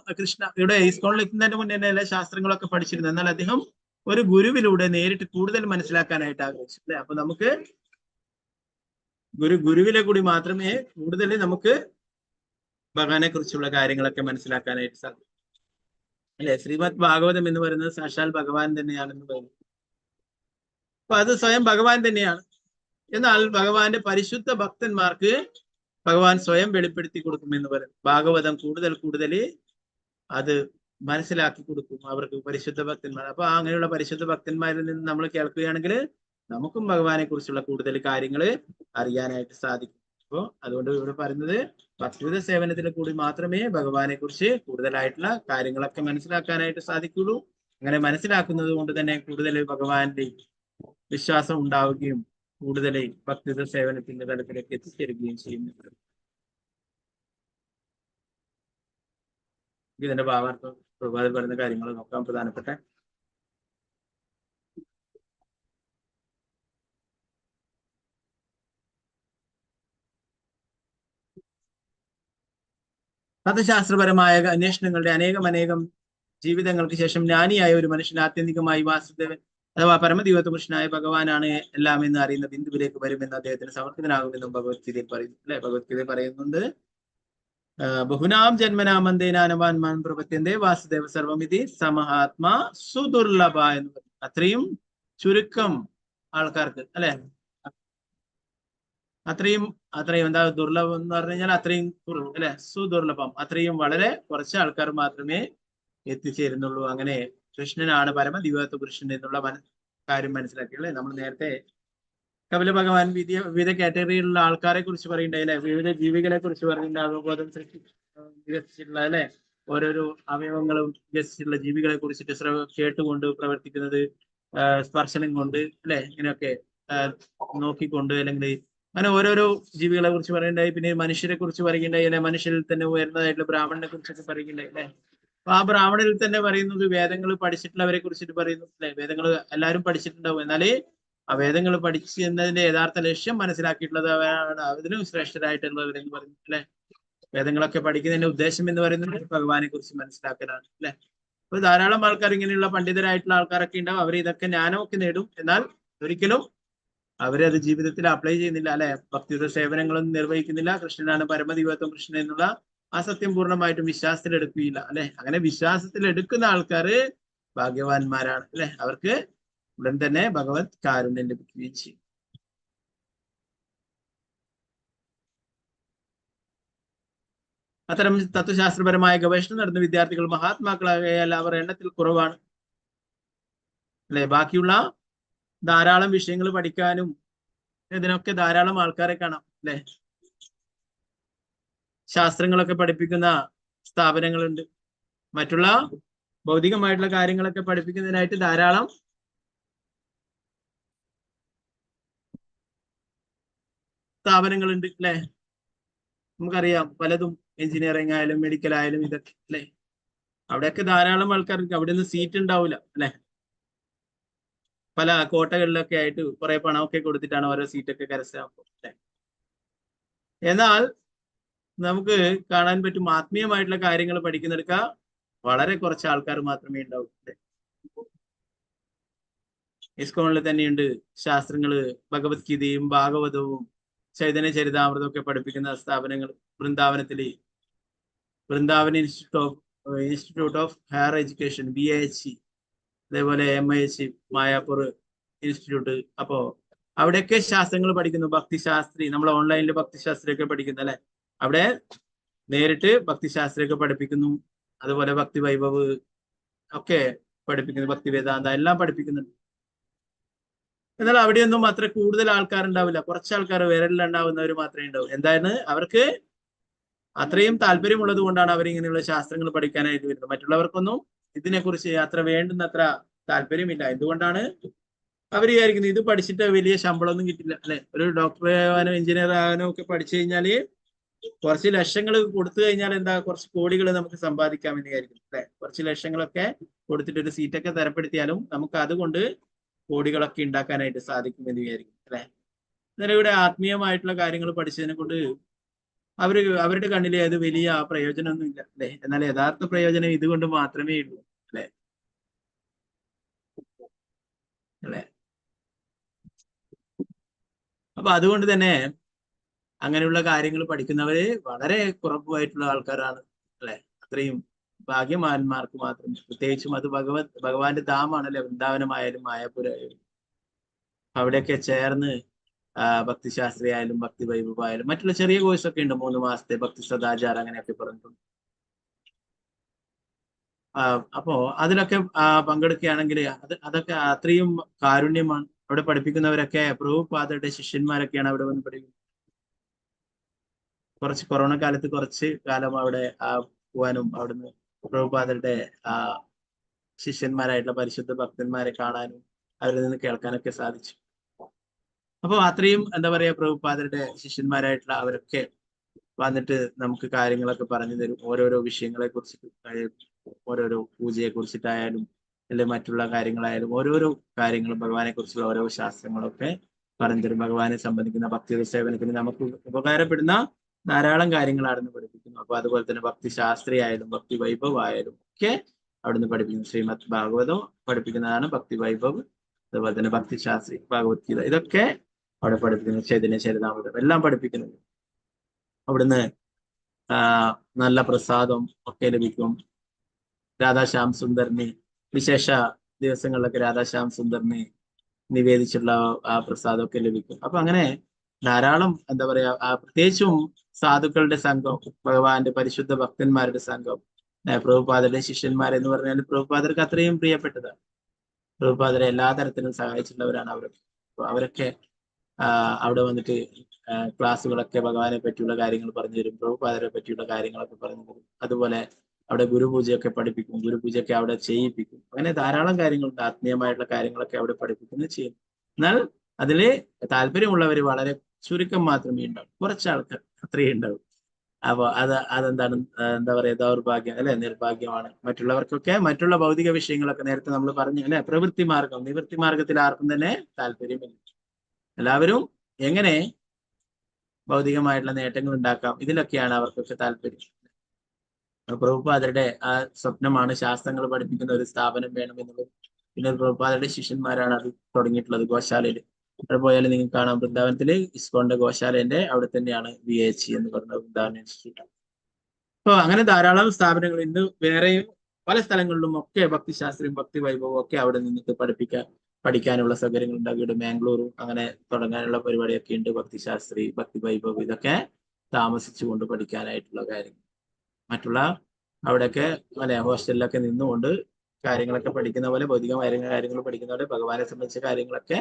ഇവിടെ ഇസ്കോണിൽ എത്തുന്നതിന് മുന്നേ തന്നെ എല്ലാ ശാസ്ത്രങ്ങളൊക്കെ പഠിച്ചിരുന്നു. എന്നാൽ അദ്ദേഹം ഒരു ഗുരുവിലൂടെ നേരിട്ട് കൂടുതൽ മനസ്സിലാക്കാനായിട്ട് ആഗ്രഹിച്ചു, അല്ലെ? അപ്പൊ നമുക്ക് ഗുരുവിലെ കൂടി മാത്രമേ കൂടുതൽ നമുക്ക് ഭഗവാനെ കുറിച്ചുള്ള കാര്യങ്ങളൊക്കെ മനസ്സിലാക്കാനായിട്ട് സാധിക്കും, അല്ലെ? ശ്രീമദ് ഭാഗവതം എന്ന് പറയുന്നത് സാക്ഷാൽ ഭഗവാൻ തന്നെയാണെന്ന് പറയുന്നു. അപ്പൊ അത് സ്വയം ഭഗവാൻ തന്നെയാണ്. എന്നാൽ ഭഗവാന്റെ പരിശുദ്ധ ഭക്തന്മാർക്ക് ഭഗവാൻ സ്വയം വെളിപ്പെടുത്തി കൊടുക്കുമെന്ന് പറയും. ഭാഗവതം കൂടുതൽ അത് മനസ്സിലാക്കി കൊടുക്കും അവർക്ക്, പരിശുദ്ധ ഭക്തന്മാർ. അപ്പൊ അങ്ങനെയുള്ള പരിശുദ്ധ ഭക്തന്മാരിൽ നിന്ന് നമ്മൾ കേൾക്കുകയാണെങ്കിൽ നമുക്കും ഭഗവാനെ കുറിച്ചുള്ള കൂടുതൽ കാര്യങ്ങൾ അറിയാനായിട്ട് സാധിക്കും. അപ്പോൾ അതുകൊണ്ട് ഇവിടെ പറയുന്നത് ഭക്തിവിധ സേവനത്തിൽ കൂടി മാത്രമേ ഭഗവാനെ കുറിച്ച് കൂടുതലായിട്ടുള്ള കാര്യങ്ങളൊക്കെ മനസ്സിലാക്കാനായിട്ട് സാധിക്കുള്ളൂ. അങ്ങനെ മനസ്സിലാക്കുന്നത് കൊണ്ട് തന്നെ കൂടുതൽ ഭഗവാന്റെ വിശ്വാസം ഉണ്ടാവുകയും കൂടുതൽ ഭക്തിവിധ സേവനത്തിന്റെ തലത്തിലേക്ക് എത്തിച്ചേരുകയും ചെയ്യുന്നു. ഇതിന്റെ ഭാവാർത്ഥം പ്രഭാതത്തിൽ പറയുന്ന കാര്യങ്ങൾ നോക്കാൻ പ്രധാനപ്പെട്ട തത്വശാസ്ത്രപരമായ അന്വേഷണങ്ങളുടെ അനേകം ജീവിതങ്ങൾക്ക് ശേഷം ജ്ഞാനിയായ ഒരു മനുഷ്യൻ ആത്യന്തികമായി വാസുദേവൻ അഥവാ പരമദിവ്യത്വ പുരുഷനായ ഭഗവാനാണ് എല്ലാം എന്ന് അറിയുന്ന ബിന്ദുവിലേക്ക് വരുമെന്ന് അദ്ദേഹത്തിന് സമർപ്പിതനാകുമെന്നും ഭഗവത്ഗീതയിൽ പറയുന്നു, അല്ലെ? ഭഗവത്ഗീതയിൽ പറയുന്നുണ്ട്, ബഹുനാം ജന്മനാമന്തേനാനവാൻ പ്രപത്യന്തേ വാസുദേവ സർവമിതി സമഹാത്മാ സുദുർലഭ എന്ന് പറയും. അത്രയും ചുരുക്കം ആൾക്കാർക്ക്, അല്ലെ? അത്രയും എന്താ ദുർലഭം എന്ന് പറഞ്ഞു കഴിഞ്ഞാൽ അത്രയും കുറവ്, അല്ലെ? സുദുർലഭം, അത്രയും വളരെ കുറച്ച് ആൾക്കാർ മാത്രമേ എത്തിച്ചേരുന്നുള്ളൂ. അങ്ങനെ കൃഷ്ണനാണ് പരമദിവ്യത്വ പുരുഷൻ എന്നുള്ള കാര്യം മനസ്സിലാക്കി, അല്ലെ? നമ്മൾ നേരത്തെ കപില ഭഗവാൻ വിവിധ കാറ്റഗറിയിലുള്ള ആൾക്കാരെ കുറിച്ച് പറയുന്നുണ്ട്, അല്ലെ? വിവിധ ജീവികളെ കുറിച്ച് പറയുന്നുണ്ട്, അവബോധം വികസിച്ചിട്ടുള്ള, അല്ലെ? ഓരോരോ അവയവങ്ങളും വികസിച്ചിട്ടുള്ള ജീവികളെ കുറിച്ചിട്ട് കേട്ടുകൊണ്ട് പ്രവർത്തിക്കുന്നത്, സ്പർശനം കൊണ്ട്, അല്ലെ? ഇങ്ങനെയൊക്കെ നോക്കിക്കൊണ്ട്, അല്ലെങ്കിൽ അങ്ങനെ ഓരോരോ ജീവികളെ കുറിച്ച് പറയുന്നുണ്ടായി. പിന്നെ മനുഷ്യരെ കുറിച്ച് പറയുന്നുണ്ടായി, അല്ലെ? മനുഷ്യരിൽ തന്നെ ഉയർന്നതായിട്ടുള്ള ബ്രാഹ്മണനെ കുറിച്ചൊക്കെ പറയുന്നുണ്ടായി, അല്ലെ? അപ്പൊ ആ ബ്രാഹ്മണരിൽ തന്നെ പറയുന്നത് വേദങ്ങൾ പഠിച്ചിട്ടുള്ളവരെ കുറിച്ചിട്ട് പറയുന്നു, അല്ലെ? വേദങ്ങൾ എല്ലാവരും പഠിച്ചിട്ടുണ്ടാവും, എന്നാലേ ആ വേദങ്ങൾ പഠിച്ച് എന്നതിന്റെ യഥാർത്ഥ ലക്ഷ്യം മനസ്സിലാക്കിയിട്ടുള്ളത് അവരാണ് അതിലും ശ്രേഷ്ഠരായിട്ടുള്ളവരെന്ന് പറയുന്നു, അല്ലെ? വേദങ്ങളൊക്കെ പഠിക്കുന്നതിന്റെ ഉദ്ദേശം എന്ന് പറയുന്നത് ഭഗവാനെ കുറിച്ച് മനസ്സിലാക്കലാണ്, അല്ലെ? അപ്പൊ ധാരാളം ആൾക്കാർ, ഇങ്ങനെയുള്ള പണ്ഡിതരായിട്ടുള്ള ആൾക്കാരൊക്കെ ഉണ്ടാവും, അവർ ഇതൊക്കെ ജ്ഞാനമൊക്കെ നേടും. എന്നാൽ ഒരിക്കലും അവരത് ജീവിതത്തിൽ അപ്ലൈ ചെയ്യുന്നില്ല, അല്ലെ? ഭക്തിയുടെ സേവനങ്ങളൊന്നും നിർവഹിക്കുന്നില്ല. കൃഷ്ണനാണ് പരമദൈവത്വം, കൃഷ്ണൻ എന്നുള്ള ആ സത്യം പൂർണ്ണമായിട്ടും വിശ്വാസത്തിൽ എടുക്കുകയില്ല, അല്ലെ? അങ്ങനെ വിശ്വാസത്തിൽ എടുക്കുന്ന ആൾക്കാര് ഭാഗ്യവാന്മാരാണ്, അല്ലെ? അവർക്ക് ഉടൻ തന്നെ ഭഗവത് കാരുണ്യം ലഭിക്കുകയും ചെയ്യും. അത്തരം തത്വശാസ്ത്രപരമായ ഗവേഷണം നടന്ന വിദ്യാർത്ഥികൾ മഹാത്മാക്കളായാൽ അവർ എണ്ണത്തിൽ കുറവാണ്, അല്ലെ? ബാക്കിയുള്ള ധാരാളം വിഷയങ്ങൾ പഠിക്കാനും ഇതിനൊക്കെ ധാരാളം ആൾക്കാരെ കാണാം, അല്ലെ? ശാസ്ത്രങ്ങളൊക്കെ പഠിപ്പിക്കുന്ന സ്ഥാപനങ്ങളുണ്ട്. മറ്റുള്ള ഭൗതികമായിട്ടുള്ള കാര്യങ്ങളൊക്കെ പഠിപ്പിക്കുന്നതിനായിട്ട് ധാരാളം സ്ഥാപനങ്ങളുണ്ട്, അല്ലെ? നമുക്കറിയാം പലതും, എഞ്ചിനീയറിംഗ് ആയാലും മെഡിക്കൽ ആയാലും ഇതൊക്കെ, അല്ലെ? അവിടെയൊക്കെ ധാരാളം ആൾക്കാർക്ക് അവിടെ നിന്ന് സീറ്റ് ഉണ്ടാവില്ല, അല്ലെ? പല കോട്ടകളിലൊക്കെ ആയിട്ട് കുറെ പണമൊക്കെ കൊടുത്തിട്ടാണ് ഓരോ സീറ്റൊക്കെ കരസ്ഥമാക്കുക, അല്ലെ? എന്നാൽ നമുക്ക് കാണാൻ പറ്റും ആത്മീയമായിട്ടുള്ള കാര്യങ്ങൾ പഠിക്കുന്നെടുക്ക വളരെ കുറച്ച് ആൾക്കാർ മാത്രമേ ഉണ്ടാവൂ. ഇസ്കോണിൽ തന്നെയുണ്ട് ശാസ്ത്രങ്ങള്, ഭഗവത്ഗീതയും ഭാഗവതവും ചൈതന്യ ചരിതാമൃതവും ഒക്കെ പഠിപ്പിക്കുന്ന സ്ഥാപനങ്ങൾ. Vrindavan institute of higher education, BIHE, അതേപോലെ MIHE മായാപൂർ ഇൻസ്റ്റിറ്റ്യൂട്ട്. അപ്പോ അവിടെയൊക്കെ ശാസ്ത്രങ്ങൾ പഠിക്കുന്നു. ഭക്തിശാസ്ത്രി, നമ്മൾ ഓൺലൈനിൽ ഭക്തിശാസ്ത്രി ഒക്കെ പഠിക്കുന്നു, അല്ലെ? അവിടെ നേരിട്ട് ഭക്തിശാസ്ത്രി ഒക്കെ പഠിപ്പിക്കുന്നു. അതുപോലെ ഭക്തി വൈഭവ് ഒക്കെ പഠിപ്പിക്കുന്നു, ഭക്തി വേദാന്ത എല്ലാം പഠിപ്പിക്കുന്നുണ്ട്. എന്നാൽ അവിടെയൊന്നും അത്ര കൂടുതൽ ആൾക്കാരുണ്ടാവില്ല. കുറച്ച് ആൾക്കാർ വിരലിലുണ്ടാവുന്നവർ മാത്രമേ ഉണ്ടാവൂ. എന്താണ്, അവർക്ക് അത്രയും താല്പര്യമുള്ളത് കൊണ്ടാണ് അവരിങ്ങനെയുള്ള ശാസ്ത്രങ്ങൾ പഠിക്കാനായിട്ട് വരുന്നത്. മറ്റുള്ളവർക്കൊന്നും ഇതിനെക്കുറിച്ച് അത്ര വേണ്ടുന്നത്ര താല്പര്യമില്ല. എന്തുകൊണ്ടാണ്? അവർ വിചാരിക്കുന്നത് ഇത് പഠിച്ചിട്ട് വലിയ ശമ്പളമൊന്നും കിട്ടില്ല, അല്ലെ? ഒരു ഡോക്ടർ ആവാനോ എഞ്ചിനീയർ ആവാനോ ഒക്കെ പഠിച്ചു കഴിഞ്ഞാല് കുറച്ച് ലക്ഷങ്ങൾ കൊടുത്തു കഴിഞ്ഞാൽ എന്താ, കുറച്ച് കോടികൾ നമുക്ക് സമ്പാദിക്കാമെന്ന് വിചാരിക്കും, അല്ലെ? കുറച്ച് ലക്ഷങ്ങളൊക്കെ കൊടുത്തിട്ട് ഒരു സീറ്റൊക്കെ തരപ്പെടുത്തിയാലും നമുക്ക് അതുകൊണ്ട് കോടികളൊക്കെ ഉണ്ടാക്കാനായിട്ട് സാധിക്കുമെന്ന് വിചാരിക്കും, അല്ലെ? എന്നാൽ ഇവിടെ ആത്മീയമായിട്ടുള്ള കാര്യങ്ങൾ പഠിച്ചതിനെ കൊണ്ട് അവരുടെ കണ്ണിലെ അത് വലിയ പ്രയോജനമൊന്നും ഇല്ല, അല്ലെ? എന്നാൽ യഥാർത്ഥ പ്രയോജനം ഇതുകൊണ്ട് മാത്രമേ ഉള്ളൂ, അല്ലെ? അല്ലെ? അപ്പൊ അതുകൊണ്ട് തന്നെ അങ്ങനെയുള്ള കാര്യങ്ങൾ പഠിക്കുന്നവര് വളരെ കുറവായിട്ടുള്ള ആൾക്കാരാണ്, അല്ലെ? അത്രയും ഭാഗ്യവാന്മാർക്ക് മാത്രം. പ്രത്യേകിച്ചും അത് ഭഗവാന്റെ ധാമാണല്ലേ, വൃന്ദാവനമായാലും മായാപുരായാലും. അവിടെയൊക്കെ ചേർന്ന് ഭക്തിശാസ്ത്രി ആയാലും ഭക്തി വൈഭവായാലും മറ്റുള്ള ചെറിയ കോഴ്സ് ഒക്കെ ഉണ്ട്, 3 മാസത്തെ ഭക്തി സദാചാര അങ്ങനെയൊക്കെ പറഞ്ഞിട്ടുണ്ട്. അപ്പോ അതിലൊക്കെ പങ്കെടുക്കുകയാണെങ്കിൽ അതൊക്കെ അത്രയും കാരുണ്യമാണ്. അവിടെ പഠിപ്പിക്കുന്നവരൊക്കെ പ്രഭുപാദരുടെ ശിഷ്യന്മാരൊക്കെയാണ് അവിടെ വന്ന് പഠിക്കുന്നത്. കുറച്ച് കൊറോണ കാലത്ത് കുറച്ച് കാലം അവിടെ പോവാനും അവിടുന്ന് പ്രഭുപാദരുടെ ശിഷ്യന്മാരായിട്ടുള്ള പരിശുദ്ധ ഭക്തന്മാരെ കാണാനും അവരിൽ നിന്ന് കേൾക്കാനൊക്കെ സാധിച്ചു. അപ്പൊ അത്രയും എന്താ പറയാ, പ്രഭുപാദരുടെ ശിഷ്യന്മാരായിട്ടുള്ള അവരൊക്കെ വന്നിട്ട് നമുക്ക് കാര്യങ്ങളൊക്കെ പറഞ്ഞു തരും. ഓരോരോ വിഷയങ്ങളെ കുറിച്ചിട്ട്, ഓരോരോ പൂജയെ കുറിച്ചിട്ടായാലും അല്ലെ മറ്റുള്ള കാര്യങ്ങളായാലും ഓരോരോ കാര്യങ്ങളും ഭഗവാനെ കുറിച്ചുള്ള ഓരോ ശാസ്ത്രങ്ങളൊക്കെ പറഞ്ഞു തരും. ഭഗവാനെ സംബന്ധിക്കുന്ന ഭക്തിയുടെ സേവനത്തിന് നമുക്ക് ഉപകാരപ്പെടുന്ന ധാരാളം കാര്യങ്ങളാണെന്ന് പഠിപ്പിക്കുന്നു. അപ്പൊ അതുപോലെ തന്നെ ഭക്തി ശാസ്ത്രിയായാലും ഭക്തി വൈഭവായാലും ഒക്കെ അവിടുന്ന് പഠിപ്പിക്കുന്നു. ശ്രീമദ് ഭാഗവതം പഠിപ്പിക്കുന്നതാണ് ഭക്തി വൈഭവ്. അതുപോലെ തന്നെ ഭക്തി ശാസ്ത്രി, ഭഗവത്ഗീത, ഇതൊക്കെ അവിടെ പഠിപ്പിക്കുന്നു. ചൈതന്യ ചരിതാമൃതം എല്ലാം പഠിപ്പിക്കുന്നുണ്ട്. അവിടുന്ന് നല്ല പ്രസാദം ഒക്കെ ലഭിക്കും. രാധാശ്യാം സുന്ദറിന് വിശേഷ ദിവസങ്ങളിലൊക്കെ രാധാശ്യാം സുന്ദറിന് നിവേദിച്ചുള്ള ആ പ്രസാദമൊക്കെ ലഭിക്കും. അപ്പൊ അങ്ങനെ ധാരാളം എന്താ പറയാ, പ്രത്യേകിച്ചും സാധുക്കളുടെ സംഘം, ഭഗവാന്റെ പരിശുദ്ധ ഭക്തന്മാരുടെ സംഘം, പ്രഭുപാദരുടെ ശിഷ്യന്മാരെന്ന് പറഞ്ഞാൽ പ്രഭുപാദർക്ക് അത്രയും പ്രിയപ്പെട്ടതാണ്. പ്രഭുപാദരെ എല്ലാ തരത്തിലും സഹായിച്ചിട്ടുള്ളവരാണ് അവരൊക്കെ. അപ്പൊ അവരൊക്കെ അവിടെ വന്നിട്ട് ക്ലാസ്സുകളൊക്കെ ഭഗവാനെ പറ്റിയുള്ള കാര്യങ്ങൾ പറഞ്ഞു തരും, പ്രഭുപാദരെ പറ്റിയുള്ള കാര്യങ്ങളൊക്കെ പറഞ്ഞു തരും. അതുപോലെ അവിടെ ഗുരുപൂജയൊക്കെ പഠിപ്പിക്കും, ഗുരുപൂജയൊക്കെ അവിടെ ചെയ്യിപ്പിക്കും. അങ്ങനെ ധാരാളം കാര്യങ്ങളുണ്ട്, ആത്മീയമായിട്ടുള്ള കാര്യങ്ങളൊക്കെ അവിടെ പഠിപ്പിക്കുന്നത് ചെയ്യും. എന്നാൽ അതില് താല്പര്യമുള്ളവർ വളരെ ചുരുക്കം മാത്രമേ ഉണ്ടാവും, കുറച്ച് ആൾക്കാർ അത്രയും ഉണ്ടാവും. അപ്പൊ അതെന്താണ്, എന്താ പറയാ, ദൗർഭാഗ്യം അല്ലെ, നിർഭാഗ്യമാണ്. മറ്റുള്ളവർക്കൊക്കെ മറ്റുള്ള ഭൗതിക വിഷയങ്ങളൊക്കെ നേരത്തെ നമ്മൾ പറഞ്ഞു, അല്ലെ? പ്രവൃത്തി മാർഗം, നിവൃത്തി മാർഗത്തിൽ ആർക്കും തന്നെ താല്പര്യമില്ല. എല്ലാവരും എങ്ങനെ ഭൗതികമായിട്ടുള്ള നേട്ടങ്ങൾ ഉണ്ടാക്കാം, ഇതിലൊക്കെയാണ് അവർക്കൊക്കെ താല്പര്യം. പ്രഭുപാദരുടെ ആ സ്വപ്നമാണ് ശാസ്ത്രങ്ങൾ പഠിപ്പിക്കുന്ന ഒരു സ്ഥാപനം വേണമെന്നുള്ളത്. പിന്നെ പ്രഭുപാദരുടെ ശിഷ്യന്മാരാണ് അത് തുടങ്ങിയിട്ടുള്ളത് ഗോശാലയിൽ. അവിടെ പോയാൽ നിങ്ങൾക്ക് കാണാം വൃന്ദാവനത്തില് ഇസ്കോണിന്റെ ഗോശാലേന്റെ അവിടെ തന്നെയാണ് VHE എന്ന് പറഞ്ഞ വൃന്ദാവൻ ഇൻസ്റ്റിറ്റ്യൂട്ട്. അപ്പൊ അങ്ങനെ ധാരാളം സ്ഥാപനങ്ങൾ ഇന്ന് വേറെയും പല സ്ഥലങ്ങളിലും ഒക്കെ ഭക്തിശാസ്ത്രം ഭക്തി വൈഭവം ഒക്കെ അവിടെ നിന്നിട്ട് പഠിക്കാനുള്ള സൗകര്യങ്ങൾ ഉണ്ടാക്കി. ഇവിടെ മാംഗ്ലൂരും അങ്ങനെ തുടങ്ങാനുള്ള പരിപാടിയൊക്കെ ഉണ്ട്. ഭക്തിശാസ്ത്രി ഭക്തി വൈഭവം ഇതൊക്കെ താമസിച്ചുകൊണ്ട് പഠിക്കാനായിട്ടുള്ള കാര്യങ്ങൾ. മറ്റുള്ള അവിടെയൊക്കെ ഹോസ്റ്റലിലൊക്കെ നിന്നുകൊണ്ട് കാര്യങ്ങളൊക്കെ പഠിക്കുന്ന പോലെ ഭൗതികമായ കാര്യങ്ങൾ പഠിക്കുന്ന പോലെ ഭഗവാനെ സംബന്ധിച്ച കാര്യങ്ങളൊക്കെ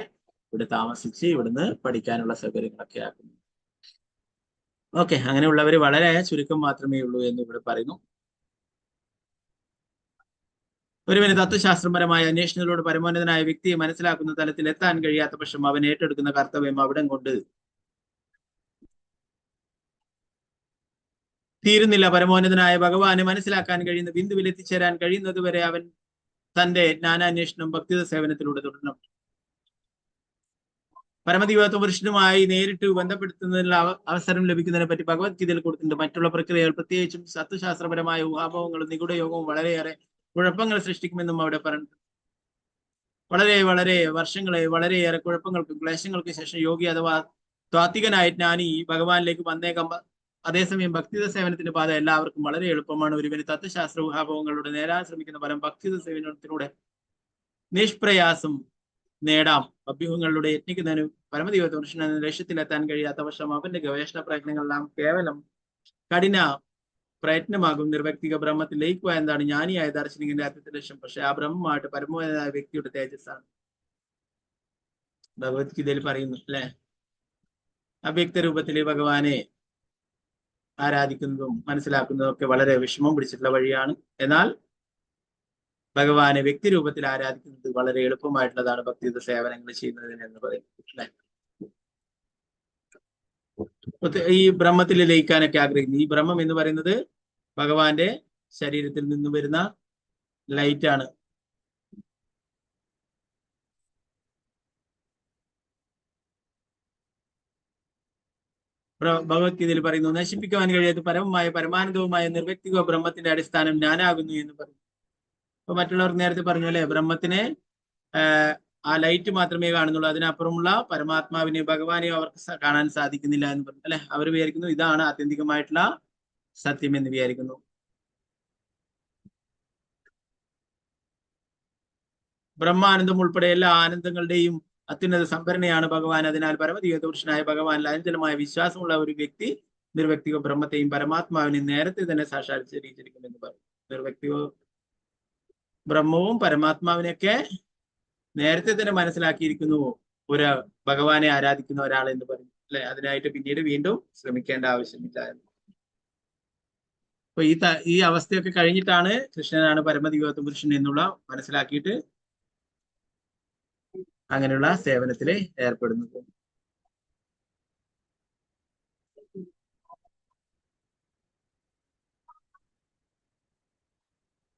ഇവിടെ താമസിച്ച് ഇവിടുന്ന് പഠിക്കാനുള്ള സൗകര്യങ്ങളൊക്കെ ആക്കുന്നു. ഓക്കെ, അങ്ങനെയുള്ളവർ വളരെ ചുരുക്കം മാത്രമേ ഉള്ളൂ എന്ന് ഇവിടെ പറയുന്നു. ഒരുവന് തത്വശാസ്ത്രപരമായ അന്വേഷണത്തിലൂടെ പരമോന്നതനായ വ്യക്തിയെ മനസ്സിലാക്കുന്ന തലത്തിൽ എത്താൻ കഴിയാത്ത പക്ഷം അവൻ ഏറ്റെടുക്കുന്ന കർത്തവ്യം അവിടം കൊണ്ട് തീരുന്നില്ല. പരമോന്നതനായ ഭഗവാനെ മനസ്സിലാക്കാൻ കഴിയുന്ന ബിന്ദുവിൽ എത്തിച്ചേരാൻ കഴിയുന്നത് വരെ അവൻ തന്റെ ജ്ഞാനാന്വേഷണം ഭക്തിത സേവനത്തിലൂടെ തുടരണം. പരമദിവ്യത്വ പുരുഷനുമായി നേരിട്ട് ബന്ധപ്പെടുത്തുന്നതിനുള്ള അവസരം ലഭിക്കുന്നതിനെ പറ്റി ഭഗവത്ഗീതയിൽ കൊടുത്തിട്ടുണ്ട്. മറ്റുള്ള പ്രക്രിയകൾ പ്രത്യേകിച്ചും തത്വശാസ്ത്രപരമായ ഊഹാഭവങ്ങളും നിഗൂഢയോഗവും വളരെയേറെ കുഴപ്പങ്ങൾ സൃഷ്ടിക്കുമെന്നും അവിടെ പറഞ്ഞു. വളരെ വളരെയേറെ കുഴപ്പങ്ങൾക്കും ക്ലേശങ്ങൾക്കും ശേഷം യോഗി അഥവാ ത്വാത്വികനായ ജ്ഞാനി ഭഗവാനിലേക്ക് വന്നേക്കാം. അതേസമയം ഭക്തിത സേവനത്തിന്റെ പാത എല്ലാവർക്കും വളരെ എളുപ്പമാണ്. ഒരുവന് തത്വശാസ്ത്ര ഊഹാഭവങ്ങളുടെ നേടാൻ ശ്രമിക്കുന്ന ഫലം ഭക്തിത സേവനത്തിലൂടെ നിഷ്പ്രയാസം നേടാം. അഭ്യൂഹങ്ങളിലൂടെ യത്നിക്കുന്നതിന് പരമദിവ്യത്വ പുരുഷൻ എന്ന ലക്ഷ്യത്തിലെത്താൻ കഴിയാത്ത പക്ഷം അവന്റെ ഗവേഷണ പ്രയത്നങ്ങളെല്ലാം കേവലം കഠിന പ്രയത്നമാകും. നിർവ്യക്തിക ബ്രഹ്മത്തിൽ ലയിക്കുക എന്താണ് ജ്ഞാനിയായ ദാർശനികന്റെ അർത്ഥത്തിന്റെ ലക്ഷ്യം. പക്ഷെ ആ ബ്രഹ്മമായിട്ട് പരമോന്നതനായ വ്യക്തിയുടെ തേജസ്സാണ്. ഭഗവത്ഗീതയിൽ പറയുന്നു അല്ലെ, അവ്യക്ത രൂപത്തിലെ ഭഗവാനെ ആരാധിക്കുന്നതും മനസ്സിലാക്കുന്നതും ഒക്കെ വളരെ വിഷമം പിടിച്ചിട്ടുള്ള വഴിയാണ്. എന്നാൽ ഭഗവാനെ വ്യക്തിരൂപത്തിൽ ആരാധിക്കുന്നത് വളരെ എളുപ്പമായിട്ടുള്ളതാണ് ഭക്തിയുത സേവനങ്ങൾ ചെയ്യുന്നതിന് എന്ന് പറയുന്നത്. ഈ ബ്രഹ്മത്തിൽ ലയിക്കാനൊക്കെ ആഗ്രഹിക്കുന്നു. ഈ ബ്രഹ്മം എന്ന് പറയുന്നത് ഭഗവാന്റെ ശരീരത്തിൽ നിന്ന് വരുന്ന ലൈറ്റാണ്. ഭഗവത്ഗീതയിൽ പറയുന്നു, നശിപ്പിക്കുവാൻ കഴിയാത്ത പരമാനന്ദവുമായ നിർവ്യക്തിക ബ്രഹ്മത്തിന്റെ അടിസ്ഥാനം ഞാനാകുന്നു എന്ന് പറയും. അപ്പൊ മറ്റുള്ളവർ നേരത്തെ പറഞ്ഞു അല്ലെ, ബ്രഹ്മത്തിനെ ആ ലൈറ്റ് മാത്രമേ കാണുന്നുള്ളൂ, അതിനപ്പുറമുള്ള പരമാത്മാവിനെ ഭഗവാനെയോ അവർക്ക് കാണാൻ സാധിക്കുന്നില്ല എന്ന് പറഞ്ഞു അല്ലെ. അവർ വിചാരിക്കുന്നു ഇതാണ് ആത്യന്തികമായിട്ടുള്ള സത്യം എന്ന് വിചാരിക്കുന്നു. ബ്രഹ്മാനന്ദം ഉൾപ്പെടെ എല്ലാ ആനന്ദങ്ങളുടെയും അത്യുന്നത സംഭരണയാണ് ഭഗവാൻ. അതിനാൽ പരമദിവ്യത്വ പുരുഷനായ ഭഗവാൻ അചഞ്ചലമായ വിശ്വാസമുള്ള ഒരു വ്യക്തി നിർവ്യക്തിക ബ്രഹ്മത്തെയും പരമാത്മാവിനെയും നേരത്തെ തന്നെ സാക്ഷാത്കരിച്ചിരിക്കുമെന്ന് പറയും. നിർവ്യക്തിക ബ്രഹ്മവും പരമാത്മാവിനെയൊക്കെ നേരത്തെ തന്നെ മനസ്സിലാക്കിയിരിക്കുന്നു ഒരു ഭഗവാനെ ആരാധിക്കുന്ന ഒരാൾ എന്ന് പറയും അല്ലെ. അതിനായിട്ട് പിന്നീട് വീണ്ടും ശ്രമിക്കേണ്ട ആവശ്യമില്ല. അപ്പൊ ഈ അവസ്ഥയൊക്കെ കഴിഞ്ഞിട്ടാണ് കൃഷ്ണനാണ് പരമദിവ്യത്വ പുരുഷൻ എന്നുള്ള മനസ്സിലാക്കിയിട്ട് അങ്ങനെയുള്ള സേവനത്തിൽ ഏർപ്പെടുന്നത്.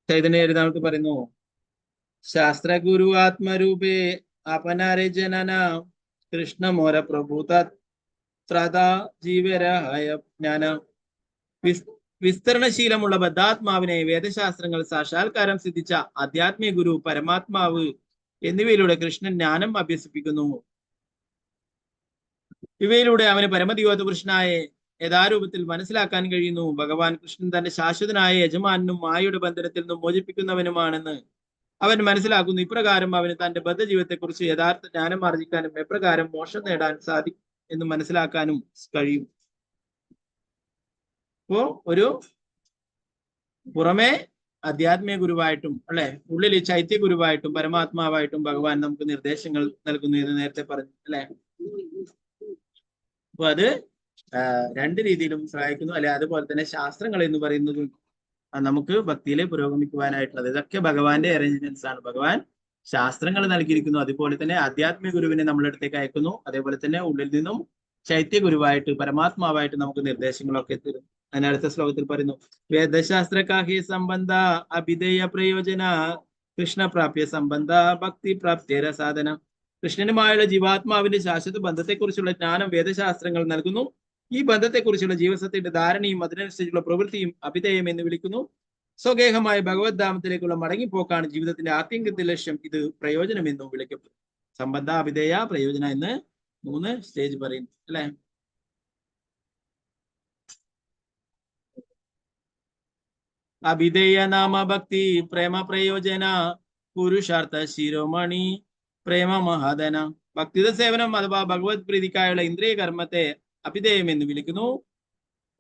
ചൈതന്യരിതാമത്ത് പറയുന്നു, ശാസ്ത്രഗുരു ആത്മരൂപേ അപനാരെ ജനന കൃഷ്ണമോര പ്രഭുത ജീവരായ ജ്ഞാന വിസ്തരണശീലമുള്ള ബദ്ധാത്മാവിനെ വേദശാസ്ത്രങ്ങൾ സാക്ഷാത്കാരം സിദ്ധിച്ച ആധ്യാത്മിക ഗുരു പരമാത്മാവ് എന്നിവയിലൂടെ കൃഷ്ണൻ ജ്ഞാനം അഭ്യസിപ്പിക്കുന്നു. ഇവയിലൂടെ അവന് പരമദിവ്യത്വ പുരുഷനായ യഥാരൂപത്തിൽ മനസ്സിലാക്കാൻ കഴിയുന്നു. ഭഗവാൻ കൃഷ്ണൻ തന്റെ ശാശ്വതനായ യജമാനും മായയുടെ ബന്ധനത്തിൽ നിന്നും മോചിപ്പിക്കുന്നവനുമാണെന്ന് അവൻ മനസ്സിലാക്കുന്നു. ഇപ്രകാരം അവന് തന്റെ ബദ്ധജീവിതത്തെക്കുറിച്ച് യഥാർത്ഥ ജ്ഞാനം ആർജിക്കാനും എപ്രകാരം മോക്ഷം നേടാൻ സാധിക്കും എന്ന് മനസ്സിലാക്കാനും കഴിയും. അപ്പോ ഒരു പുറമെ ആധ്യാത്മിക ഗുരുവായിട്ടും അല്ലെ, ഉള്ളിൽ ചൈത്യ ഗുരുവായിട്ടും പരമാത്മാവായിട്ടും ഭഗവാൻ നമുക്ക് നിർദ്ദേശങ്ങൾ നൽകുന്നു എന്ന് നേരത്തെ പറഞ്ഞു അല്ലെ. അപ്പൊ അത് രണ്ട് രീതിയിലും സഹായിക്കുന്നു അല്ലെ. അതുപോലെ തന്നെ ശാസ്ത്രങ്ങൾ എന്ന് പറയുന്നത് നമുക്ക് ഭക്തിയിൽ പുരോഗമിക്കുവാനായിട്ടുള്ളത്. ഇതൊക്കെ ഭഗവാന്റെ അറേഞ്ച്മെന്റ്സ് ആണ്. ഭഗവാൻ ശാസ്ത്രങ്ങൾ നൽകിയിരിക്കുന്നു. അതുപോലെ തന്നെ ആധ്യാത്മിക ഗുരുവിനെ നമ്മളടുത്തേക്ക് അയക്കുന്നു. അതേപോലെ തന്നെ ഉള്ളിൽ നിന്നും ചൈത്യ ഗുരുവായിട്ട് പരമാത്മാവായിട്ട് നമുക്ക് നിർദ്ദേശങ്ങളൊക്കെ തരും. അതിനടുത്ത ശ്ലോകത്തിൽ പറയുന്നു, വേദശാസ്ത്രകാഹി സംബന്ധ അഭിധേയ പ്രയോജന കൃഷ്ണപ്രാപ്യ സംബന്ധ ഭക്തി പ്രാപ്തിര സാധന. കൃഷ്ണനുമായുള്ള ജീവാത്മാവിന്റെ ശാശ്വത ബന്ധത്തെക്കുറിച്ചുള്ള ജ്ഞാനം വേദശാസ്ത്രങ്ങൾ നൽകുന്നു. ഈ ബന്ധത്തെക്കുറിച്ചുള്ള ജീവസത്തിന്റെ ധാരണയും അതിനനുസരിച്ചുള്ള പ്രവൃത്തിയും അഭിധേയം എന്ന് വിളിക്കുന്നു. സ്വഗേഹമായ ഭഗവദ്ധാമത്തിലേക്കുള്ള മടങ്ങിപ്പോക്കാണ് ജീവിതത്തിന്റെ ആത്യന്തിക ലക്ഷ്യം. ഇത് പ്രയോജനം എന്നും വിളിക്കപ്പെടും. സംബന്ധ അഭിധേയ പ്രയോജന എന്ന് 3 സ്റ്റേജ് പറയുന്നു അല്ലെ. അഭിധേയ നാമ ഭക്തി പ്രേമ പ്രയോജന പുരുഷാർത്ഥ ശിരോമണി പ്രേമ മഹാദന. ഭക്തിത സേവനം അഥവാ ഭഗവത് പ്രീതിക്കായുള്ള ഇന്ദ്രിയ കർമ്മത്തെ അഭിധേയം എന്ന് വിളിക്കുന്നു.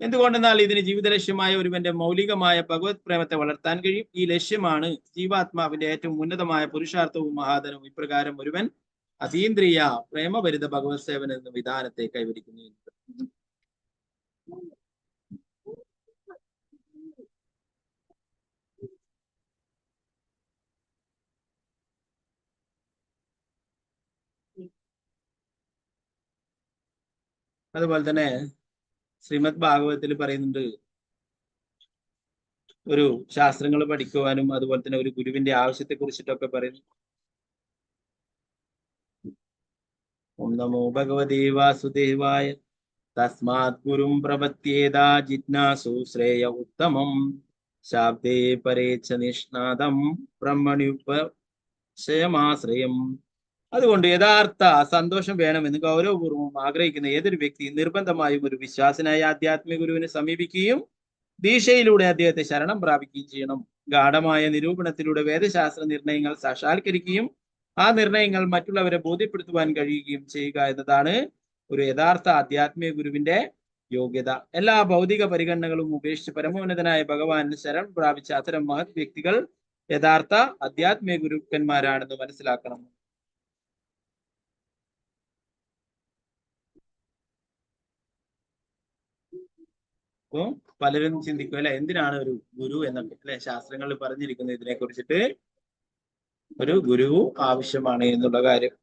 എന്തുകൊണ്ടെന്നാൽ ഇതിന് ജീവിത ലക്ഷ്യമായ ഒരുവന്റെ മൗലികമായ ഭഗവത് പ്രേമത്തെ വളർത്താൻ കഴിയും. ഈ ലക്ഷ്യമാണ് ജീവാത്മാവിന്റെ ഏറ്റവും ഉന്നതമായ പുരുഷാർത്ഥവും മഹാദനവും. ഇപ്രകാരം ഒരുവൻ അതീന്ദ്രിയ പ്രേമഭരിത ഭഗവത് സേവനം എന്ന വിധാനത്തെ കൈവരിക്കുന്നു. അതുപോലെ തന്നെ ശ്രീമദ് ഭാഗവതത്തിൽ പറയുന്നുണ്ട്, ഒരു ശാസ്ത്രങ്ങൾ പഠിക്കുവാനും അതുപോലെ തന്നെ ഒരു ഗുരുവിന്റെ ആവശ്യത്തെ കുറിച്ചിട്ടൊക്കെ പറയുന്നു. ഓം നമോ ഭഗവതേ വാസുദേവായ തസ്മാത് ഗുരും പ്രപത്യേതാ ജിജ്ഞാസു ശ്രേയ ഉത്തമം ശാബ്ദേ പരേച്ഛ നിഷ്ണാദം ബ്രഹ്മണ്യുപശയമാശ്രയം. അതുകൊണ്ട് യഥാർത്ഥ സന്തോഷം വേണമെന്ന് ഗൗരവപൂർവ്വം ആഗ്രഹിക്കുന്ന ഏതൊരു വ്യക്തിയും നിർബന്ധമായും ഒരു വിശ്വാസനായ ആധ്യാത്മിക ഗുരുവിനെ സമീപിക്കുകയും ദീക്ഷയിലൂടെ അദ്ദേഹത്തെ ശരണം പ്രാപിക്കുകയും ചെയ്യണം. ഗാഢമായ നിരൂപണത്തിലൂടെ വേദശാസ്ത്ര നിർണയങ്ങൾ സാക്ഷാത്കരിക്കുകയും ആ നിർണയങ്ങൾ മറ്റുള്ളവരെ ബോധ്യപ്പെടുത്തുവാൻ കഴിയുകയും ചെയ്യുക എന്നതാണ് ഒരു യഥാർത്ഥ ആധ്യാത്മിക ഗുരുവിന്റെ യോഗ്യത. എല്ലാ ഭൗതിക പരിഗണനകളും ഉപേക്ഷിച്ച് പരമോന്നതനായ ഭഗവാന് ശരണം പ്രാപിച്ച അത്തരം മഹത് വ്യക്തികൾ യഥാർത്ഥ ആധ്യാത്മിക ഗുരുക്കന്മാരാണെന്ന് മനസ്സിലാക്കണം. അപ്പോ പലരും ചിന്തിക്കും അല്ലെ, എന്തിനാണ് ഒരു ഗുരു എന്നൊക്കെ അല്ലെ. ശാസ്ത്രങ്ങളിൽ പറഞ്ഞിരിക്കുന്നത് ഇതിനെ കുറിച്ചിട്ട് ഒരു ഗുരു ആവശ്യമാണ് എന്നുള്ള കാര്യം.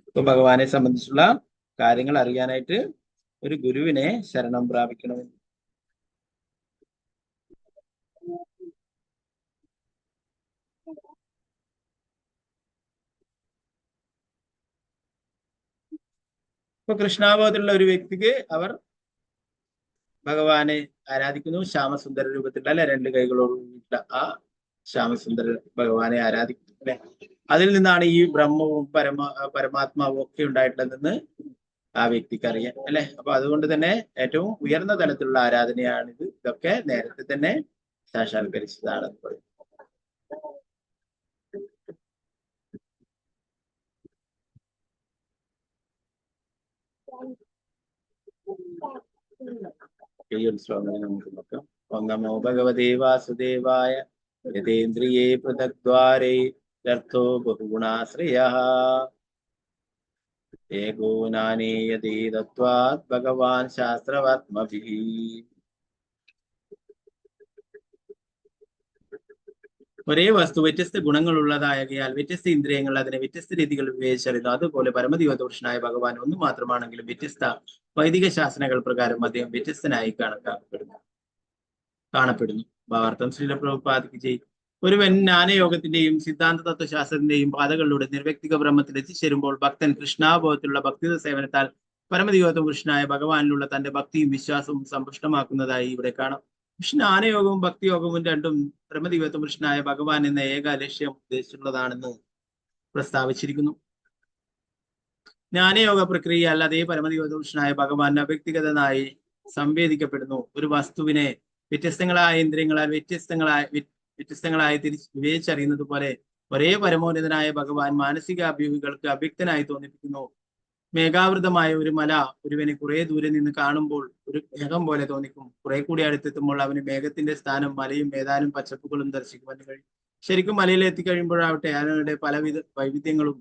ഇപ്പൊ ഭഗവാനെ സംബന്ധിച്ചുള്ള കാര്യങ്ങൾ അറിയാനായിട്ട് ഒരു ഗുരുവിനെ ശരണം പ്രാപിക്കണമെന്ന്. ഇപ്പൊ കൃഷ്ണാബോധത്തിലുള്ള ഒരു വ്യക്തിക്ക് അവർ ഭഗവാനെ ആരാധിക്കുന്നു ശ്യാമസുന്ദര രൂപത്തിലുള്ള അല്ലെ, 2 കൈകളോടുള്ള ആ ശ്യാമസുന്ദര ഭഗവാനെ ആരാധിക്കുന്നു അല്ലെ. അതിൽ നിന്നാണ് ഈ ബ്രഹ്മവും പരമാത്മാവും ഒക്കെ ഉണ്ടായിട്ടുള്ളതെന്ന് ആ വ്യക്തിക്ക് അറിയാം അല്ലെ. അപ്പൊ അതുകൊണ്ട് തന്നെ ഏറ്റവും ഉയർന്ന തലത്തിലുള്ള ആരാധനയാണിത്. ഇതൊക്കെ നേരത്തെ തന്നെ സാക്ഷാത്കരിച്ചതാണെന്ന് പറയും. ഈ ഉത്സവങ്ങളെ നമുക്ക് നോക്കാം. ഓം നമോ ഭഗവതേ വാസുദേവായ യതേന്ദ്രിയേ പൃഥഗ്ദ്വാരേ രർത്ഥോ ബഹുഗുണാശ്രയഃ ഏകോ നാനേയതേ തത്വാത് ഭഗവാൻ ശാസ്ത്രവാത്മഭിഃ. ഒരേ വസ്തു വ്യത്യസ്ത ഗുണങ്ങളുള്ളതായകയാൽ വ്യത്യസ്ത ഇന്ദ്രിയങ്ങൾ അതിനെ വ്യത്യസ്ത രീതികൾ വിവേചിച്ചറിയുന്നു. അതുപോലെ പരമദിവ്യപുരുഷനായ ഭഗവാൻ ഒന്ന് മാത്രമാണെങ്കിലും വ്യത്യസ്ത വൈദിക ശാസ്ത്രങ്ങൾ പ്രകാരം അദ്ദേഹം വ്യത്യസ്തനായി കാണപ്പെടുന്നു. ഭാവാർത്ഥം ശ്രീല പ്രഭുപാദിക്ക് ചെയ്യും. ഒരുവൻ ജ്ഞാനയോഗത്തിന്റെയും സിദ്ധാന്ത തത്വശാസ്ത്രത്തിന്റെയും പാതകളിലൂടെ നിർവ്യക്തിക ബ്രഹ്മത്തിൽ എത്തിച്ചേരുമ്പോൾ ഭക്തൻ കൃഷ്ണാബോധത്തിലുള്ള ഭക്തിത സേവനത്താൽ പരമദിവ്യപുരുഷനായ ഭഗവാനിലുള്ള തന്റെ ഭക്തിയും വിശ്വാസവും സമ്പുഷ്ടമാക്കുന്നതായി ഇവിടെ കാണാം. ജ്ഞാനയോഗവും ഭക്തിയോഗവും രണ്ടും പരമദിവ്യപുരുഷനായ ഭഗവാൻ എന്ന ഏക ലക്ഷ്യം ഉദ്ദേശിച്ചുള്ളതാണെന്ന് പ്രസ്താവിച്ചിരിക്കുന്നു. ജ്ഞാനയോഗ പ്രക്രിയ അല്ലാതെ പരമദിവ്യപുരുഷനായ ഭഗവാൻ അവ്യക്തിഗതനായി സംവേദിക്കപ്പെടുന്നു. ഒരു വസ്തുവിനെ വ്യത്യസ്തങ്ങളായ ഇന്ദ്രിയങ്ങളാൽ വ്യത്യസ്തങ്ങളായി വിവേചിച്ചറിയുന്നത് പോലെ ഒരേ പരമോന്നതനായ ഭഗവാൻ മാനസികാഭിമുഖികൾക്ക് അവ്യക്തനായി തോന്നിപ്പിക്കുന്നു. മേഘാവൃതമായ ഒരു മല ഒരുവനെ കുറെ ദൂരെ നിന്ന് കാണുമ്പോൾ ഒരു മേഘം പോലെ തോന്നിക്കും. കുറെ കൂടി അടുത്തെത്തുമ്പോൾ അവന് മേഘത്തിന്റെ സ്ഥാനം മലയും ഏതാനും പച്ചപ്പുകളും ദർശിക്കുവാൻ കഴിയും. ശരിക്കും മലയിൽ എത്തിക്കഴിയുമ്പോഴാവട്ടെ അതിനുടെ പലവിധ വൈവിധ്യങ്ങളും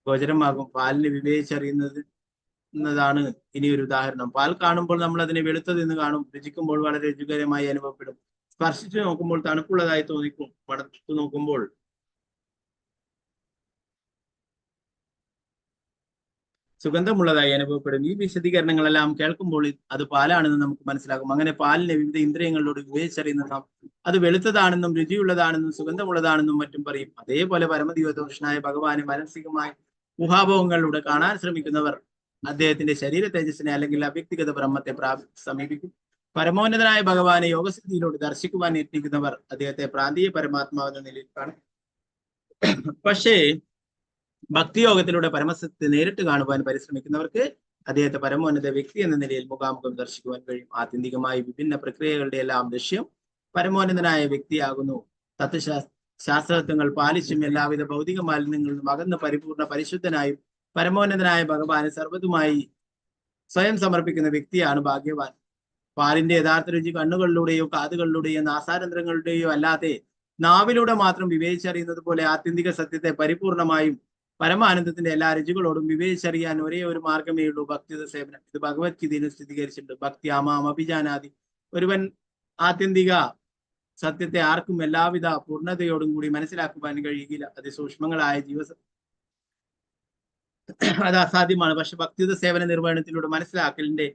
ഗോചരമാകും. പാലിനെ വിവേചിച്ചറിയുന്നതാണ് ഇനി ഒരു ഉദാഹരണം. പാൽ കാണുമ്പോൾ നമ്മൾ അതിനെ വെളുത്തതെന്ന് കാണും. രുചിക്കുമ്പോൾ വളരെ രുചികരമായി അനുഭവപ്പെടും. സ്പർശിച്ചു നോക്കുമ്പോൾ തണുപ്പുള്ളതായി തോന്നിക്കും. മണത്തു നോക്കുമ്പോൾ സുഗന്ധമുള്ളതായി അനുഭവപ്പെടും. ഈ വിശദീകരണങ്ങളെല്ലാം കേൾക്കുമ്പോൾ അത് പാലാണെന്ന് നമുക്ക് മനസ്സിലാകും. അങ്ങനെ പാലിനെ വിവിധ ഇന്ദ്രിയങ്ങളിലൂടെ വിവേചിച്ചറിയുന്ന നാം അത് വെളുത്തതാണെന്നും രുചിയുള്ളതാണെന്നും സുഗന്ധമുള്ളതാണെന്നും മറ്റും പറയും. അതേപോലെ പരമദിവ്യപുരുഷനായ ഭഗവാനെ മാനസികമായ ഊഹാഭോഗങ്ങളിലൂടെ കാണാൻ ശ്രമിക്കുന്നവർ അദ്ദേഹത്തിന്റെ ശരീര തേജസ്സിനെ അല്ലെങ്കിൽ അവ്യക്തിഗത ബ്രഹ്മത്തെ സമീപിക്കും. പരമോന്നതനായ ഭഗവാനെ യോഗസിദ്ധിയിലൂടെ ദർശിക്കുവാൻ യത്നിക്കുന്നവർ അദ്ദേഹത്തെ പ്രാന്തീയ പരമാത്മാവെന്ന നിലയിൽ കാണും. പക്ഷേ ഭക്തിയോഗത്തിലൂടെ പരമസത്യത്തെ നേരിട്ട് കാണുവാൻ പരിശ്രമിക്കുന്നവർക്ക് അദ്ദേഹത്തെ പരമോന്നത വ്യക്തി എന്ന നിലയിൽ മുഖാമുഖം ദർശിക്കുവാൻ കഴിയും. ആത്യന്തികമായി വിഭിന്ന പ്രക്രിയകളുടെ എല്ലാം ലക്ഷ്യം പരമോന്നതനായ വ്യക്തിയാകുന്നു. ശാസ്ത്രത്വങ്ങൾ പാലിച്ചും എല്ലാവിധ ഭൗതിക മാലിന്യങ്ങളിൽ നിന്നും അകന്ന് പരിപൂർണ പരിശുദ്ധനായും പരമോന്നതനായ ഭഗവാന് സർവ്വതുമായി സ്വയം സമർപ്പിക്കുന്ന വ്യക്തിയാണ് ഭാഗ്യവാൻ. പാലിന്റെ യഥാർത്ഥ രുചി കണ്ണുകളിലൂടെയോ കാതുകളിലൂടെയോ നാസാരന്ധ്രങ്ങളുടെയോ അല്ലാതെ നാവിലൂടെ മാത്രം വിവേചിച്ചറിയുന്നത് പോലെ ആത്യന്തിക സത്യത്തെ പരിപൂർണമായും പരമാനന്ദത്തിന്റെ എല്ലാ രുചികളോടും വിവേചിച്ചറിയാൻ ഒരേ ഒരു മാർഗമേ ഉള്ളൂ, ഭക്തിയുടെ സേവനം. ഇത് ഭഗവത്ഗീതയിൽ സ്ഥിരീകരിച്ചിട്ടുണ്ട്. ഭക്തി ആമാം അഭിജാനാദി. ഒരുവൻ ആത്യന്തിക സത്യത്തെ ആർക്കും എല്ലാവിധ പൂർണ്ണതയോടും കൂടി മനസ്സിലാക്കുവാൻ കഴിയുകയില്ല. അതിസൂക്ഷ്മങ്ങളായ അത് അസാധ്യമാണ്. പക്ഷെ ഭക്തിയുടെ സേവന നിർവഹണത്തിലൂടെ മനസ്സിലാക്കലിന്റെ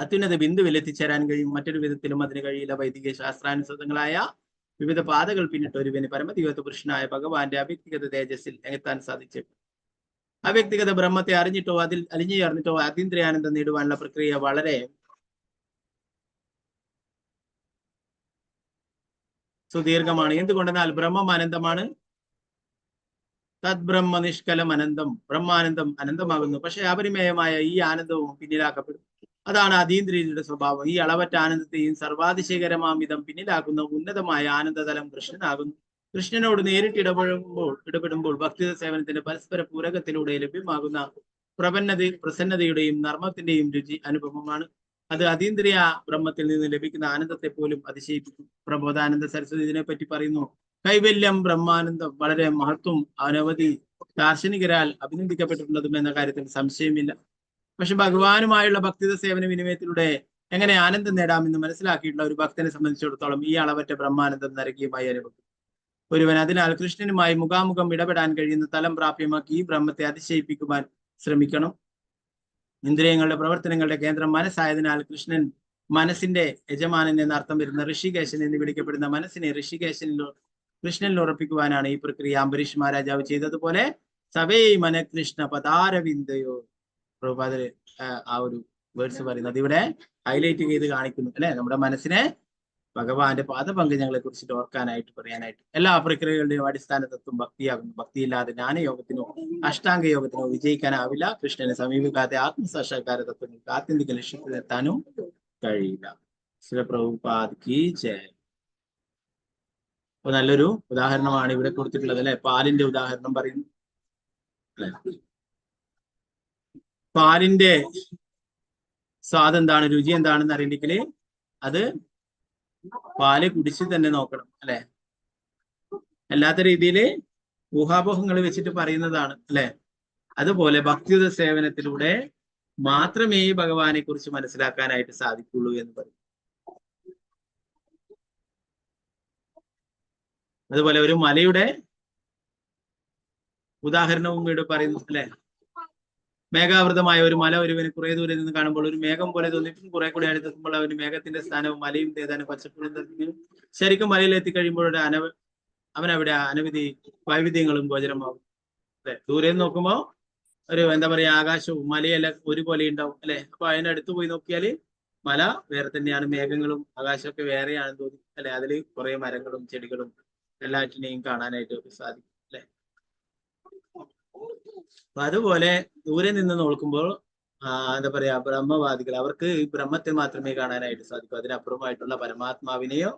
അത്യുന്നത ബിന്ദുവിൽ എത്തിച്ചേരാൻ കഴിയും. മറ്റൊരു വിധത്തിലും അതിന് കഴിയില്ല. വൈദിക ശാസ്ത്രാനുസൃതങ്ങളായ വിവിധ പാതകൾ പിന്നിട്ട് ഒരുവന് പരമദിവ്യത്വ പുരുഷനായ ഭഗവാന്റെ അവ്യക്തിഗത തേജസ്സിൽ എത്താൻ സാധിച്ചു. അവ്യക്തിഗത ബ്രഹ്മത്തെ അറിഞ്ഞിട്ടോ അതിൽ അലിഞ്ഞു ചേർന്നിട്ടോ അതീന്ദ്രിയാനന്ദം നേടുവാനുള്ള പ്രക്രിയ വളരെ സുദീർഘമാണ്. എന്തുകൊണ്ടെന്നാൽ ബ്രഹ്മം അനന്തമാണ്. തദ്ബ്രഹ്മ നിഷ്കലം അനന്തം. ബ്രഹ്മാനന്ദം അനന്തമാകുന്നു. പക്ഷെ അപരിമേയമായ ഈ ആനന്ദവും പിന്നിലാക്കപ്പെടും. അതാണ് അതീന്ദ്രിയരുടെ സ്വഭാവം. ഈ അളവറ്റ ആനന്ദത്തെയും സർവാതിശയകരമാം വിധം പിന്നിലാക്കുന്ന ഉന്നതമായ ആനന്ദതലം കൃഷ്ണനാകുന്നു. കൃഷ്ണനോട് നേരിട്ട് ഇടപെടുമ്പോൾ ഭക്തിയുടെ സേവനത്തിന്റെ പരസ്പര പൂരകത്തിലൂടെ ലഭ്യമാകുന്ന പ്രസന്നതയുടെയും നർമ്മത്തിന്റെയും രുചി അനുഭവമാണ്. അത് അതീന്ദ്രിയ ബ്രഹ്മത്തിൽ നിന്ന് ലഭിക്കുന്ന ആനന്ദത്തെ പോലും അതിശയിപ്പിക്കും. പ്രബോധാനന്ദ സരസ്വതി ഇതിനെപ്പറ്റി പറയുന്നു. കൈവല്യം ബ്രഹ്മാനന്ദം വളരെ മഹത്വം അനവധി ദാർശനികരാൽ അഭിനന്ദിക്കപ്പെട്ടിട്ടുള്ളതും എന്ന കാര്യത്തിൽ സംശയമില്ല. പക്ഷെ ഭഗവാനുമായുള്ള ഭക്തിയുടെ സേവന വിനിമയത്തിലൂടെ എങ്ങനെ ആനന്ദം നേടാമെന്ന് മനസ്സിലാക്കിയിട്ടുള്ള ഒരു ഭക്തനെ സംബന്ധിച്ചിടത്തോളം ഈ അളവറ്റ ബ്രഹ്മാനന്ദം നരകീയമായി അനുഭവിക്കും. ഒരുവൻ അതിനാൽ കൃഷ്ണനുമായി മുഖാമുഖം ഇടപെടാൻ കഴിയുന്ന തലം പ്രാപ്യമാക്കി ഈ ബ്രഹ്മത്തെ അതിശയിപ്പിക്കുവാൻ ശ്രമിക്കണം. ഇന്ദ്രിയങ്ങളുടെ പ്രവർത്തനങ്ങളുടെ കേന്ദ്രം മനസ്സായതിനാൽ കൃഷ്ണൻ മനസ്സിന്റെ യജമാനൻ എന്നർത്ഥം വരുന്ന ഋഷികേശൻ എന്ന് വിളിക്കപ്പെടുന്ന മനസ്സിനെ കൃഷ്ണനിൽ ഉറപ്പിക്കുവാനാണ് ഈ പ്രക്രിയ. അംബരീഷ് മഹാരാജാവ് ചെയ്തതുപോലെ സവേ മന കൃഷ്ണ പദാരവിന്ദയോ. പ്രഭുപാദര് ആ ഒരു വേർഡ്സ് പറയുന്നത് ഇവിടെ ഹൈലൈറ്റ് ചെയ്ത് കാണിക്കുന്നു അല്ലെ. നമ്മുടെ മനസ്സിനെ ഭഗവാന്റെ പാദപങ്കജങ്ങളെ കുറിച്ചിട്ട് ഓർക്കാനായിട്ട് പറയാനായിട്ട്. എല്ലാ പ്രക്രിയകളുടെയും അടിസ്ഥാന തത്വം ഭക്തിയാകുന്നു. ഭക്തിയില്ലാതെ ജ്ഞാനയോഗത്തിനോ അഷ്ടാംഗ യോഗത്തിനോ വിജയിക്കാനാവില്ല. കൃഷ്ണനെ സമീപിക്കാതെ ആത്മസാക്ഷാത്കാര തത്വങ്ങൾക്ക് ആത്യന്തിക ലക്ഷ്യത്തിലെത്താനും കഴിയില്ല. ശ്രീ പ്രഭുപാദ് കി ജയ്. അപ്പൊ നല്ലൊരു ഉദാഹരണമാണ് ഇവിടെ കൊടുത്തിട്ടുള്ളത് അല്ലെ. പാലിന്റെ ഉദാഹരണം പറയുന്നു. പാലിന്റെ സ്വാദ് എന്താണ്, രുചി എന്താണെന്ന് അറിയണമെങ്കിൽ അത് പാല് കുടിച്ച് തന്നെ നോക്കണം അല്ലെ. അല്ലാത്ത രീതിയിൽ ഊഹാപോഹങ്ങൾ വെച്ചിട്ട് പറയുന്നതാണ് അല്ലെ. അതുപോലെ ഭക്തിയുത സേവനത്തിലൂടെ മാത്രമേ ഭഗവാനെ കുറിച്ച് മനസ്സിലാക്കാനായിട്ട് സാധിക്കുള്ളൂ എന്ന് പറയും. അതുപോലെ ഒരു മലയുടെ ഉദാഹരണവും ഇവിടെ പറയുന്നു അല്ലെ. മേഘാവൃതമായ ഒരു മല ഒരുവന് കുറെ ദൂരെ നിന്ന് കാണുമ്പോൾ ഒരു മേഘം പോലെ തോന്നിയിട്ടും കുറെ കൂടി അടുത്തെത്തുമ്പോൾ അവന് മേഘത്തിന്റെ സ്ഥാനവും മലയും ഏതാനും പച്ചപ്പുകളും തർക്കിക്കും. ശരിക്കും മലയിൽ എത്തിക്കഴിയുമ്പോൾ അവനവിടെ അനവധി വൈവിധ്യങ്ങളും ഗോചരമാകും അല്ലെ. ദൂരെ നോക്കുമ്പോ ഒരു എന്താ പറയാ ആകാശവും മലയെല്ലാം ഒരുപോലെ ഉണ്ടാവും അല്ലെ. അപ്പൊ അതിനടുത്ത് പോയി നോക്കിയാല് മല വേറെ തന്നെയാണ്, മേഘങ്ങളും ആകാശമൊക്കെ വേറെയാണെന്ന് തോന്നി അല്ലെ. അതില് കുറെ മരങ്ങളും ചെടികളും എല്ലാറ്റിനെയും കാണാനായിട്ട് സാധിക്കും അല്ലെ. അപ്പൊ അതുപോലെ ദൂരെ നിന്ന് നോക്കുമ്പോൾ എന്താ പറയാ ബ്രഹ്മവാദികൾ അവർക്ക് ഈ ബ്രഹ്മത്തെ മാത്രമേ കാണാനായിട്ട് സാധിക്കൂ. അതിനപ്പുറമായിട്ടുള്ള പരമാത്മാവിനെയോ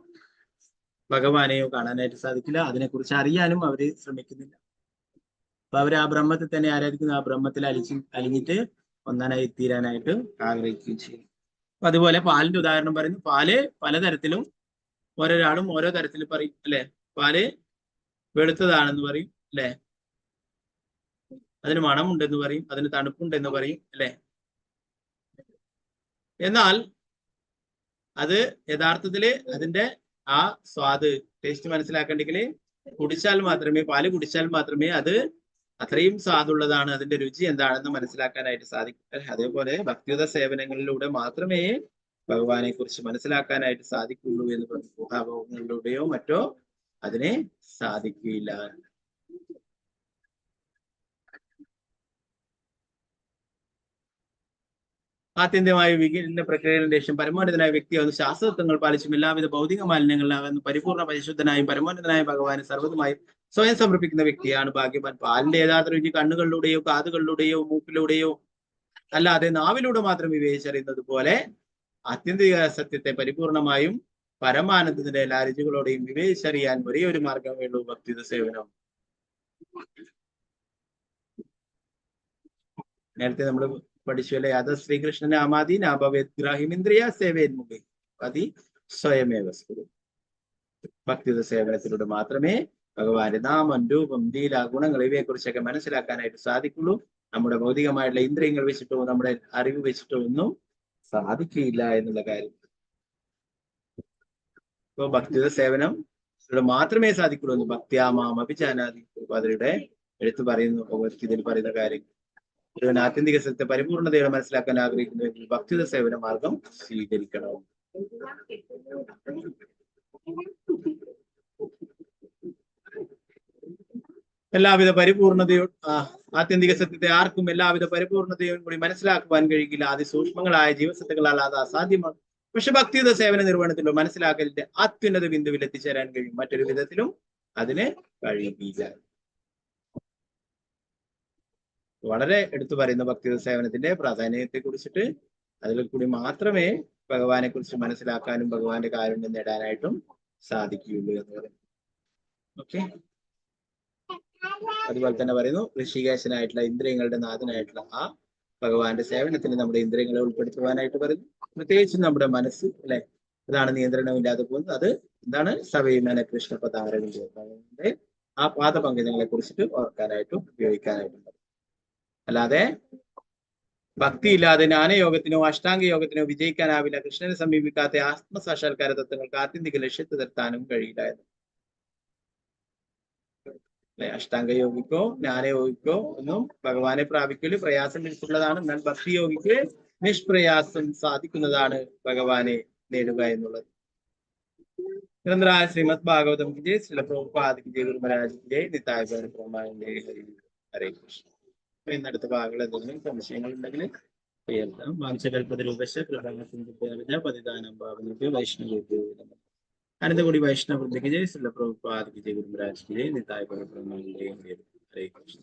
ഭഗവാനെയോ കാണാനായിട്ട് സാധിക്കില്ല. അതിനെക്കുറിച്ച് അറിയാനും അവര് ശ്രമിക്കുന്നില്ല. അപ്പൊ അവർ ആ ബ്രഹ്മത്തെ തന്നെ ആരാധിക്കുന്നു. ആ ബ്രഹ്മത്തിൽ അലിഞ്ഞിട്ട് ഒന്നാനായി തീരാനായിട്ട് ആഗ്രഹിക്കുകയും ചെയ്യും. അപ്പൊ അതുപോലെ പാലിന്റെ ഉദാഹരണം പറയുന്നു. പാല് പലതരത്തിലും ഓരോരാളും ഓരോ തരത്തിൽ പറയും അല്ലെ. പാല് വെളുത്തതാണെന്ന് പറയും അല്ലെ, അതിന് മണമുണ്ടെന്ന് പറയും, അതിന് തണുപ്പുണ്ടെന്ന് പറയും അല്ലെ. എന്നാൽ അത് യഥാർത്ഥത്തില് അതിന്റെ ആ സ്വാദ് ടേസ്റ്റ് മനസ്സിലാക്കണ്ടെങ്കിൽ പാല് കുടിച്ചാൽ മാത്രമേ അത് അത്രയും സ്വാദുള്ളതാണ്, അതിന്റെ രുചി എന്താണെന്ന് മനസ്സിലാക്കാനായിട്ട് സാധിക്കും. അതേപോലെ ഭക്തിയുത സേവനങ്ങളിലൂടെ മാത്രമേ ഭഗവാനെ കുറിച്ച് മനസ്സിലാക്കാനായിട്ട് സാധിക്കുള്ളൂ എന്ന് പറഞ്ഞു. ഊഹാഭോഗങ്ങളിലൂടെയോ മറ്റോ അതിനെ സാധിക്കില്ല. ആത്യന്തികമായ വികലന പ്രക്രിയയുടെ ശേഷം പരമോന്നതനായ വ്യക്തിയാവുന്ന ശാസ്ത്രത്വങ്ങൾ പാലിച്ചും എല്ലാവിധ ഭൗതിക മാലിന്യങ്ങളിലാകുന്ന പരിപൂർണ്ണ പരിശുദ്ധനായും പരമോന്നതനായ ഭഗവാന് സർവ്വതുമായും സ്വയം സമർപ്പിക്കുന്ന വ്യക്തിയാണ് ഭാഗ്യവാൻ. പാലിന്റെ യഥാർത്ഥ രുചി കണ്ണുകളിലൂടെയോ കാതുകളിലൂടെയോ മൂക്കിലൂടെയോ അല്ലാതെ നാവിലൂടെ മാത്രം വിവേചിച്ചറിയുന്നത് പോലെ ആത്യന്തിക സത്യത്തെ പരിപൂർണമായും പരമാനന്ദത്തിന്റെ എല്ലാ രുചികളോടെയും വിവേചിച്ചറിയാൻ ഒരേ ഒരു മാർഗമേ ഉള്ളൂ, ഭക്തിത സേവനം. നേരത്തെ നമ്മൾ പഠിച്ചു അല്ലെ, അത് ശ്രീകൃഷ്ണനെ അമാദി നാഭവേദ്രാഹിമിന്ദ്രിയ സേവേന്മുഖി അതി സ്വയമേവ സ്ഫുരം. ഭക്തിത സേവനത്തിലൂടെ മാത്രമേ ഭഗവാന്റെ നാമം, രൂപം, ലീല, ഗുണങ്ങൾ ഇവയെ കുറിച്ചൊക്കെ മനസ്സിലാക്കാനായിട്ട് സാധിക്കുള്ളൂ. നമ്മുടെ ഭൗതികമായിട്ടുള്ള ഇന്ദ്രിയങ്ങൾ വെച്ചിട്ടോ നമ്മുടെ അറിവ് വെച്ചിട്ടോ ഒന്നും സാധിക്കില്ല എന്നുള്ള കാര്യം. ഇപ്പൊ ഭക്തിത സേവനം മാത്രമേ സാധിക്കുള്ളൂ എന്ന് ഭക്തിയാമാം അഭിജാനാദി അതിലൂടെ എടുത്തു പറയുന്നു. ഭഗവത്ഗീതയിൽ പറയുന്ന കാര്യം ഒരുവൻ ആത്യന്തിക സത്യത്തെ പരിപൂർണതയോടെ മനസ്സിലാക്കാൻ ആഗ്രഹിക്കുന്നുവെങ്കിൽ ഭക്തിത സേവന മാർഗം സ്വീകരിക്കണം. എല്ലാവിധ പരിപൂർണതയോ ആത്യന്തിക സത്യത്തെ ആർക്കും എല്ലാവിധ പരിപൂർണതയോടും കൂടി മനസ്സിലാക്കുവാൻ കഴിയില്ല. അതിസൂക്ഷ്മങ്ങളായ ജീവസത്തകളാൽ അത് അസാധ്യമാണ്. പക്ഷെ ഭക്തിയുത സേവന നിർവഹണത്തിലോ മനസ്സിലാക്കലിന്റെ അത്യുന്നത ബിന്ദുവിൽ എത്തിച്ചേരാൻ കഴിയും. മറ്റൊരു വിധത്തിലും അതിന് കഴിയില്ല. വളരെ എടുത്തു പറയുന്ന ഭക്തിയുത സേവനത്തിന്റെ പ്രാധാന്യത്തെ കുറിച്ചിട്ട് അതിൽ കൂടി മാത്രമേ ഭഗവാനെ കുറിച്ച് മനസ്സിലാക്കാനും ഭഗവാന്റെ കാരുണ്യം നേടാനായിട്ടും സാധിക്കുകയുള്ളൂ എന്ന് പറയുന്നു. ഓക്കെ, അതുപോലെ തന്നെ പറയുന്നു ഋഷികേശനായിട്ടുള്ള ഇന്ദ്രിയങ്ങളുടെ നാഥനായിട്ടുള്ള ആ ഭഗവാന്റെ സേവനത്തിന് നമ്മുടെ ഇന്ദ്രിയങ്ങളെ ഉൾപ്പെടുത്തുവാനായിട്ട് പറയുന്നു. പ്രത്യേകിച്ച് നമ്മുടെ മനസ്സ് അല്ലെ, അതാണ് നിയന്ത്രണമില്ലാതെ പോകുന്നത്. അത് എന്താണ്? സവൈമന കൃഷ്ണ പദാരവിന്റെ ആ പാദപങ്കജങ്ങളെ കുറിച്ചിട്ട് ഓർക്കാനായിട്ടും ഉപയോഗിക്കാനായിട്ടും പറയും. അല്ലാതെ ഭക്തിയില്ലാതെ ജ്ഞാനയോഗത്തിനോ അഷ്ടാംഗ യോഗത്തിനോ വിജയിക്കാനാവില്ല. കൃഷ്ണനെ സമീപിക്കാത്ത ആത്മസാക്ഷാത്കാര തത്വങ്ങൾക്ക് ആത്യന്തിക ലക്ഷ്യത്തെ നിർത്താനും കഴിയില്ല എന്ന്. അഷ്ടാംഗ യോഗിക്കോ ജ്ഞാനയോഗിക്കോ ഒന്നും ഭഗവാനെ പ്രാപിക്കല് പ്രയാസം എടുത്തുള്ളതാണ്. എന്നാൽ ഭക്തി യോഗിക്ക് നിഷ്പ്രയാസം സാധിക്കുന്നതാണ് ഭഗവാനെ നേടുക എന്നുള്ളത്. നിരന്തരായ ശ്രീമദ് ഭാഗവതം ജയ്, ശ്രീല പ്രഭുപാദ് ജയ്, ഗുരു മഹാരാജ് ജയ്, നിതായ ഹരേ കൃഷ്ണ. ഇന്നടുത്ത ഭാഗങ്ങൾ എന്തെങ്കിലും സംശയങ്ങൾ ഉണ്ടെങ്കിൽ വാംശകൽപതരൂപശ പതിദാനം ഭാവനയ്ക്ക് വൈഷ്ണവ അനന്തകൂടി വൈഷ്ണവ വൃന്ദയ്ക്ക് ജയ്, ശ്രീല പ്രഭുപാദ് ജയ്, ഗുരു മഹാരാജ് ജയ്, നിതായ ഹരേ കൃഷ്ണ.